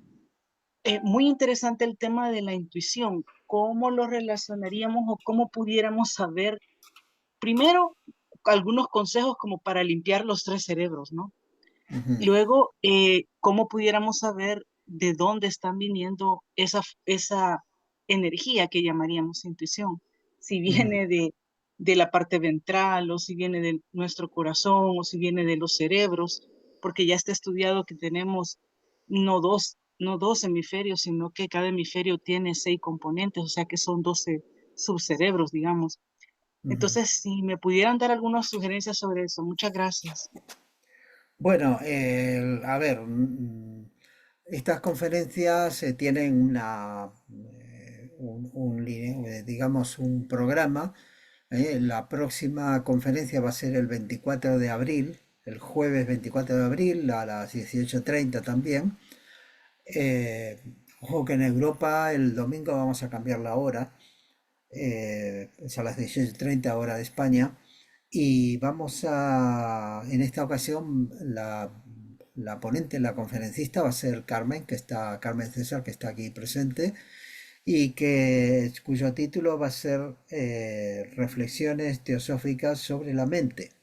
muy interesante el tema de la intuición. ¿Cómo lo relacionaríamos o cómo pudiéramos saber, primero, algunos consejos como para limpiar los tres cerebros, ¿no? Ujú, Luego, cómo pudiéramos saber de dónde están viniendo esa energía que llamaríamos intuición? Si ujú. viene de la parte ventral o si viene de nuestro corazón o si viene de los cerebros, porque ya está estudiado que tenemos no dos hemisferios, sino que cada hemisferio tiene 6 componentes, o sea que son 12 subcerebros, digamos. Ujú. Entonces, si me pudieran dar algunas sugerencias sobre eso, muchas gracias. Bueno, a ver, estas conferencias tienen digamos, un programa. La próxima conferencia va a ser el 24 de abril, el jueves 24 de abril a las 18:30 también. Eh, Ojo que en Europa el domingo vamos a cambiar la hora, es a las 18:30 hora de España. Y en esta ocasión, la ponente, la conferencista va a ser Carmen César, que está aquí presente, y cuyo título va a ser Reflexiones teosóficas sobre la mente.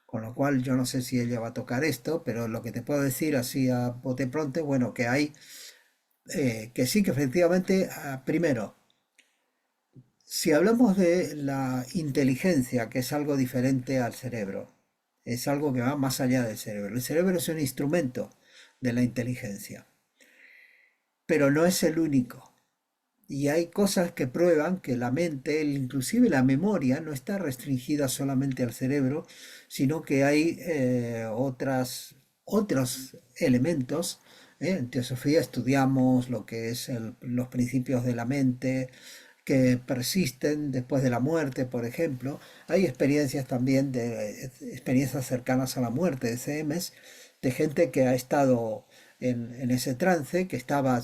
Con lo cual yo no sé si ella va a tocar esto, pero lo que te puedo decir así a bote pronto, bueno, que sí, que efectivamente, primero, si hablamos de la inteligencia, que es algo diferente al cerebro, es algo que va más allá del cerebro. El cerebro es un instrumento de la inteligencia, pero no es el único. Y hay cosas que prueban que la mente, inclusive la memoria, no está restringida solamente al cerebro, sino que hay otros elementos. En teosofía estudiamos lo que es los principios de la mente que persisten después de la muerte, por ejemplo. Hay experiencias también experiencias cercanas a la muerte de CMs, de gente que ha estado en ese trance, que estaba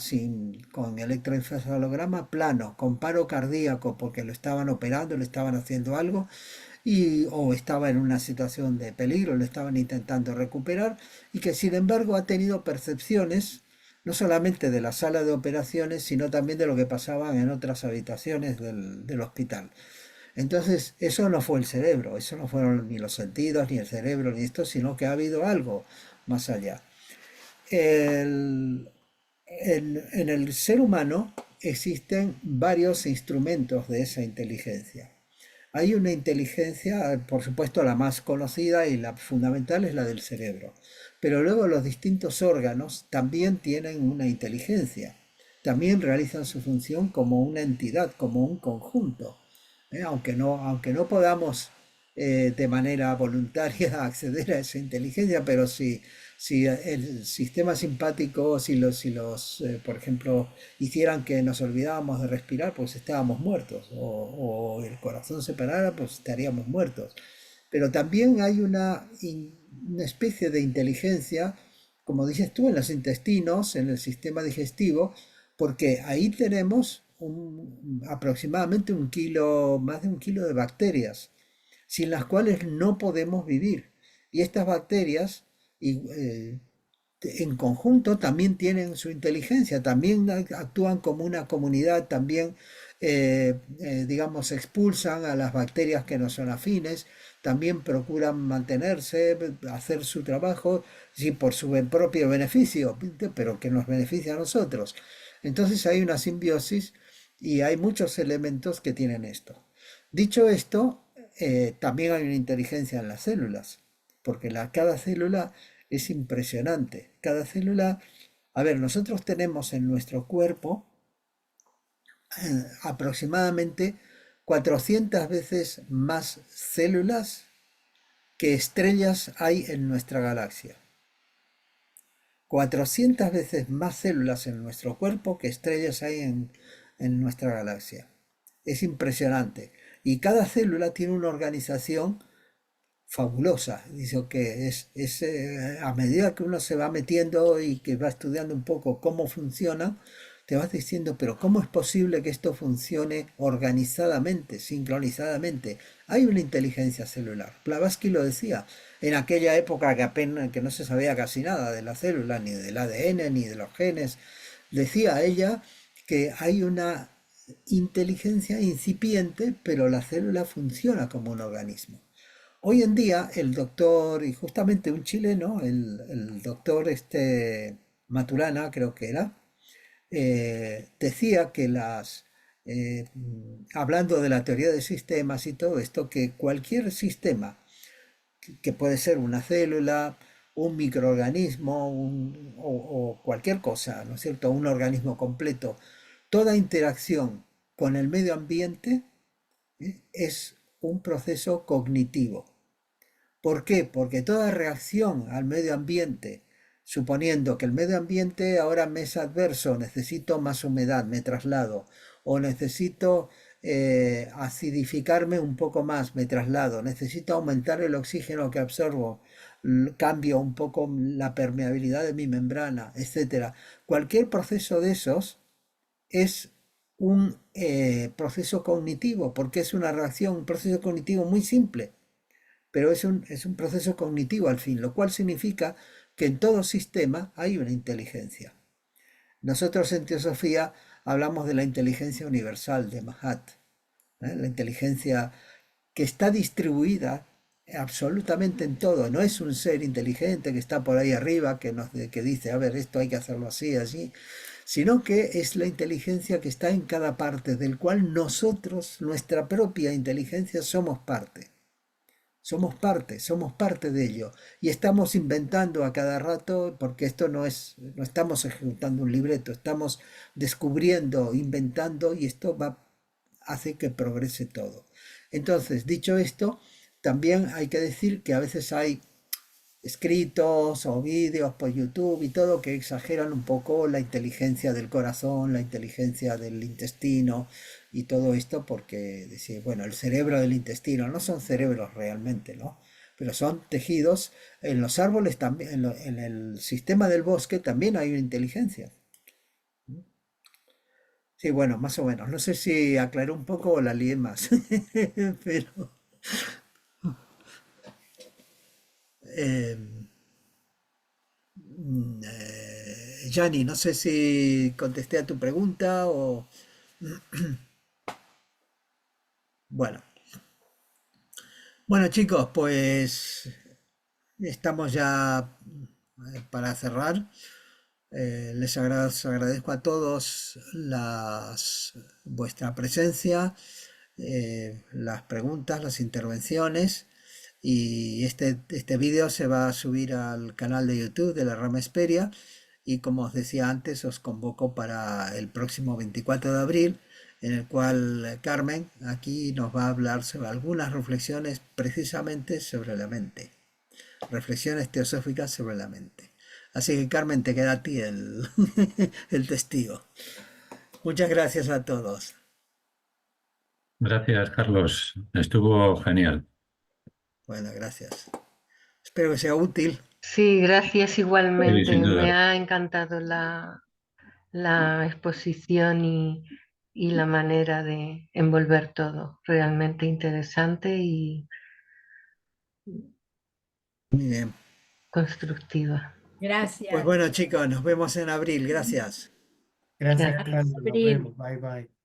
con electroencefalograma plano, con paro cardíaco porque lo estaban operando, le estaban haciendo algo, o estaba en una situación de peligro, lo estaban intentando recuperar, y que sin embargo ha tenido percepciones no solamente de la sala de operaciones, sino también de lo que pasaba en otras habitaciones del hospital. Entonces, eso no fue el cerebro, eso no fueron ni los sentidos, ni el cerebro, ni esto, sino que ha habido algo más allá. El- en el ser humano existen varios instrumentos de esa inteligencia. Hay una inteligencia, por supuesto, la más conocida y la fundamental es la del cerebro. Pero luego los distintos órganos también tienen una inteligencia. También realizan su función como una entidad, como un conjunto. Aunque no podamos de manera voluntaria acceder a esa inteligencia, pero si el sistema simpático, por ejemplo, hicieran que nos olvidáramos de respirar, pues estábamos muertos, o el corazón se parara, pues estaríamos muertos. Pero también hay una especie de inteligencia, como dices tú, en los intestinos, en el sistema digestivo, porque ahí tenemos aproximadamente más de 1 kilo de bacterias, sin las cuales no podemos vivir. Y estas bacterias, en conjunto, también tienen su inteligencia, también actúan como una comunidad, también, digamos, expulsan a las bacterias que no son afines, también procuran mantenerse, hacer su trabajo, sí, por su propio beneficio, pero que nos beneficia a nosotros. Entonces hay una simbiosis y hay muchos elementos que tienen esto. Dicho esto, también hay una inteligencia en las células. porque cada célula es impresionante. Cada célula, a ver, nosotros tenemos en nuestro cuerpo aproximadamente 400 veces más células que estrellas hay en nuestra galaxia. 400 veces más células en nuestro cuerpo que estrellas hay en nuestra galaxia. Es impresionante. Y cada célula tiene una organización fabulosa. Dice que a medida que uno se va metiendo y que va estudiando un poco cómo funciona, te vas diciendo, pero ¿cómo es posible que esto funcione organizadamente, sincronizadamente? Hay una inteligencia celular. Blavatsky lo decía, en aquella época que no se sabía casi nada de la célula, ni del ADN, ni de los genes. Decía ella que hay una inteligencia incipiente, pero la célula funciona como un organismo. Hoy en día el doctor, y justamente un chileno, el doctor Maturana, creo que era, decía que hablando de la teoría de sistemas y todo esto, que cualquier sistema, que puede ser una célula, un microorganismo o cualquier cosa, ¿no es cierto? Un organismo completo, toda interacción con el medio ambiente es un proceso cognitivo. ¿Por qué? Porque toda reacción al medio ambiente, suponiendo que el medio ambiente ahora me es adverso, necesito más humedad, me traslado, o necesito acidificarme un poco más, me traslado, necesito aumentar el oxígeno que absorbo, cambio un poco la permeabilidad de mi membrana, etcétera. Cualquier proceso de esos es un proceso cognitivo, porque es una reacción, un proceso cognitivo muy simple, pero es un proceso cognitivo al fin, lo cual significa que en todo sistema hay una inteligencia. Nosotros en teosofía hablamos de la inteligencia universal de Mahat, la inteligencia que está distribuida absolutamente en todo. No es un ser inteligente que está por ahí arriba, que dice, a ver, esto hay que hacerlo así, así, sino que es la inteligencia que está en cada parte, del cual nosotros, nuestra propia inteligencia, somos parte. Somos parte de ello. Y estamos inventando a cada rato, porque esto no estamos ejecutando un libreto, estamos descubriendo, inventando, y esto hace que progrese todo. Entonces, dicho esto, también hay que decir que a veces hay escritos o vídeos por YouTube y todo que exageran un poco la inteligencia del corazón, la inteligencia del intestino y todo esto porque decir, bueno, el cerebro del intestino no son cerebros realmente, ¿no? Pero son tejidos. En los árboles también, en el sistema del bosque también hay una inteligencia. Sí, bueno, más o menos. No sé si aclaré un poco o la lié más, pero eh, Gianni, no sé si contesté a tu pregunta o... Bueno, bueno chicos, pues estamos ya para cerrar. Les agradezco a todos vuestra presencia, las preguntas, las intervenciones. Y este vídeo se va a subir al canal de YouTube de la Rama Esperia. Y como os decía antes, os convoco para el próximo 24 de abril, en el cual Carmen aquí nos va a hablar sobre algunas reflexiones precisamente sobre la mente. Reflexiones teosóficas sobre la mente. Así que Carmen, te queda a ti el testigo. Muchas gracias a todos. Gracias, Carlos. Estuvo genial. Bueno, gracias. Espero que sea útil. Sí, gracias Sí, igualmente. sin Me duda. ha encantado la exposición y la manera de envolver todo. Realmente interesante y Muy bien. constructiva. Pues Gracias. bueno, chicos, nos vemos en abril. Gracias. Gracias, Gracias. Carlos. Nos Abril. vemos. Bye, bye.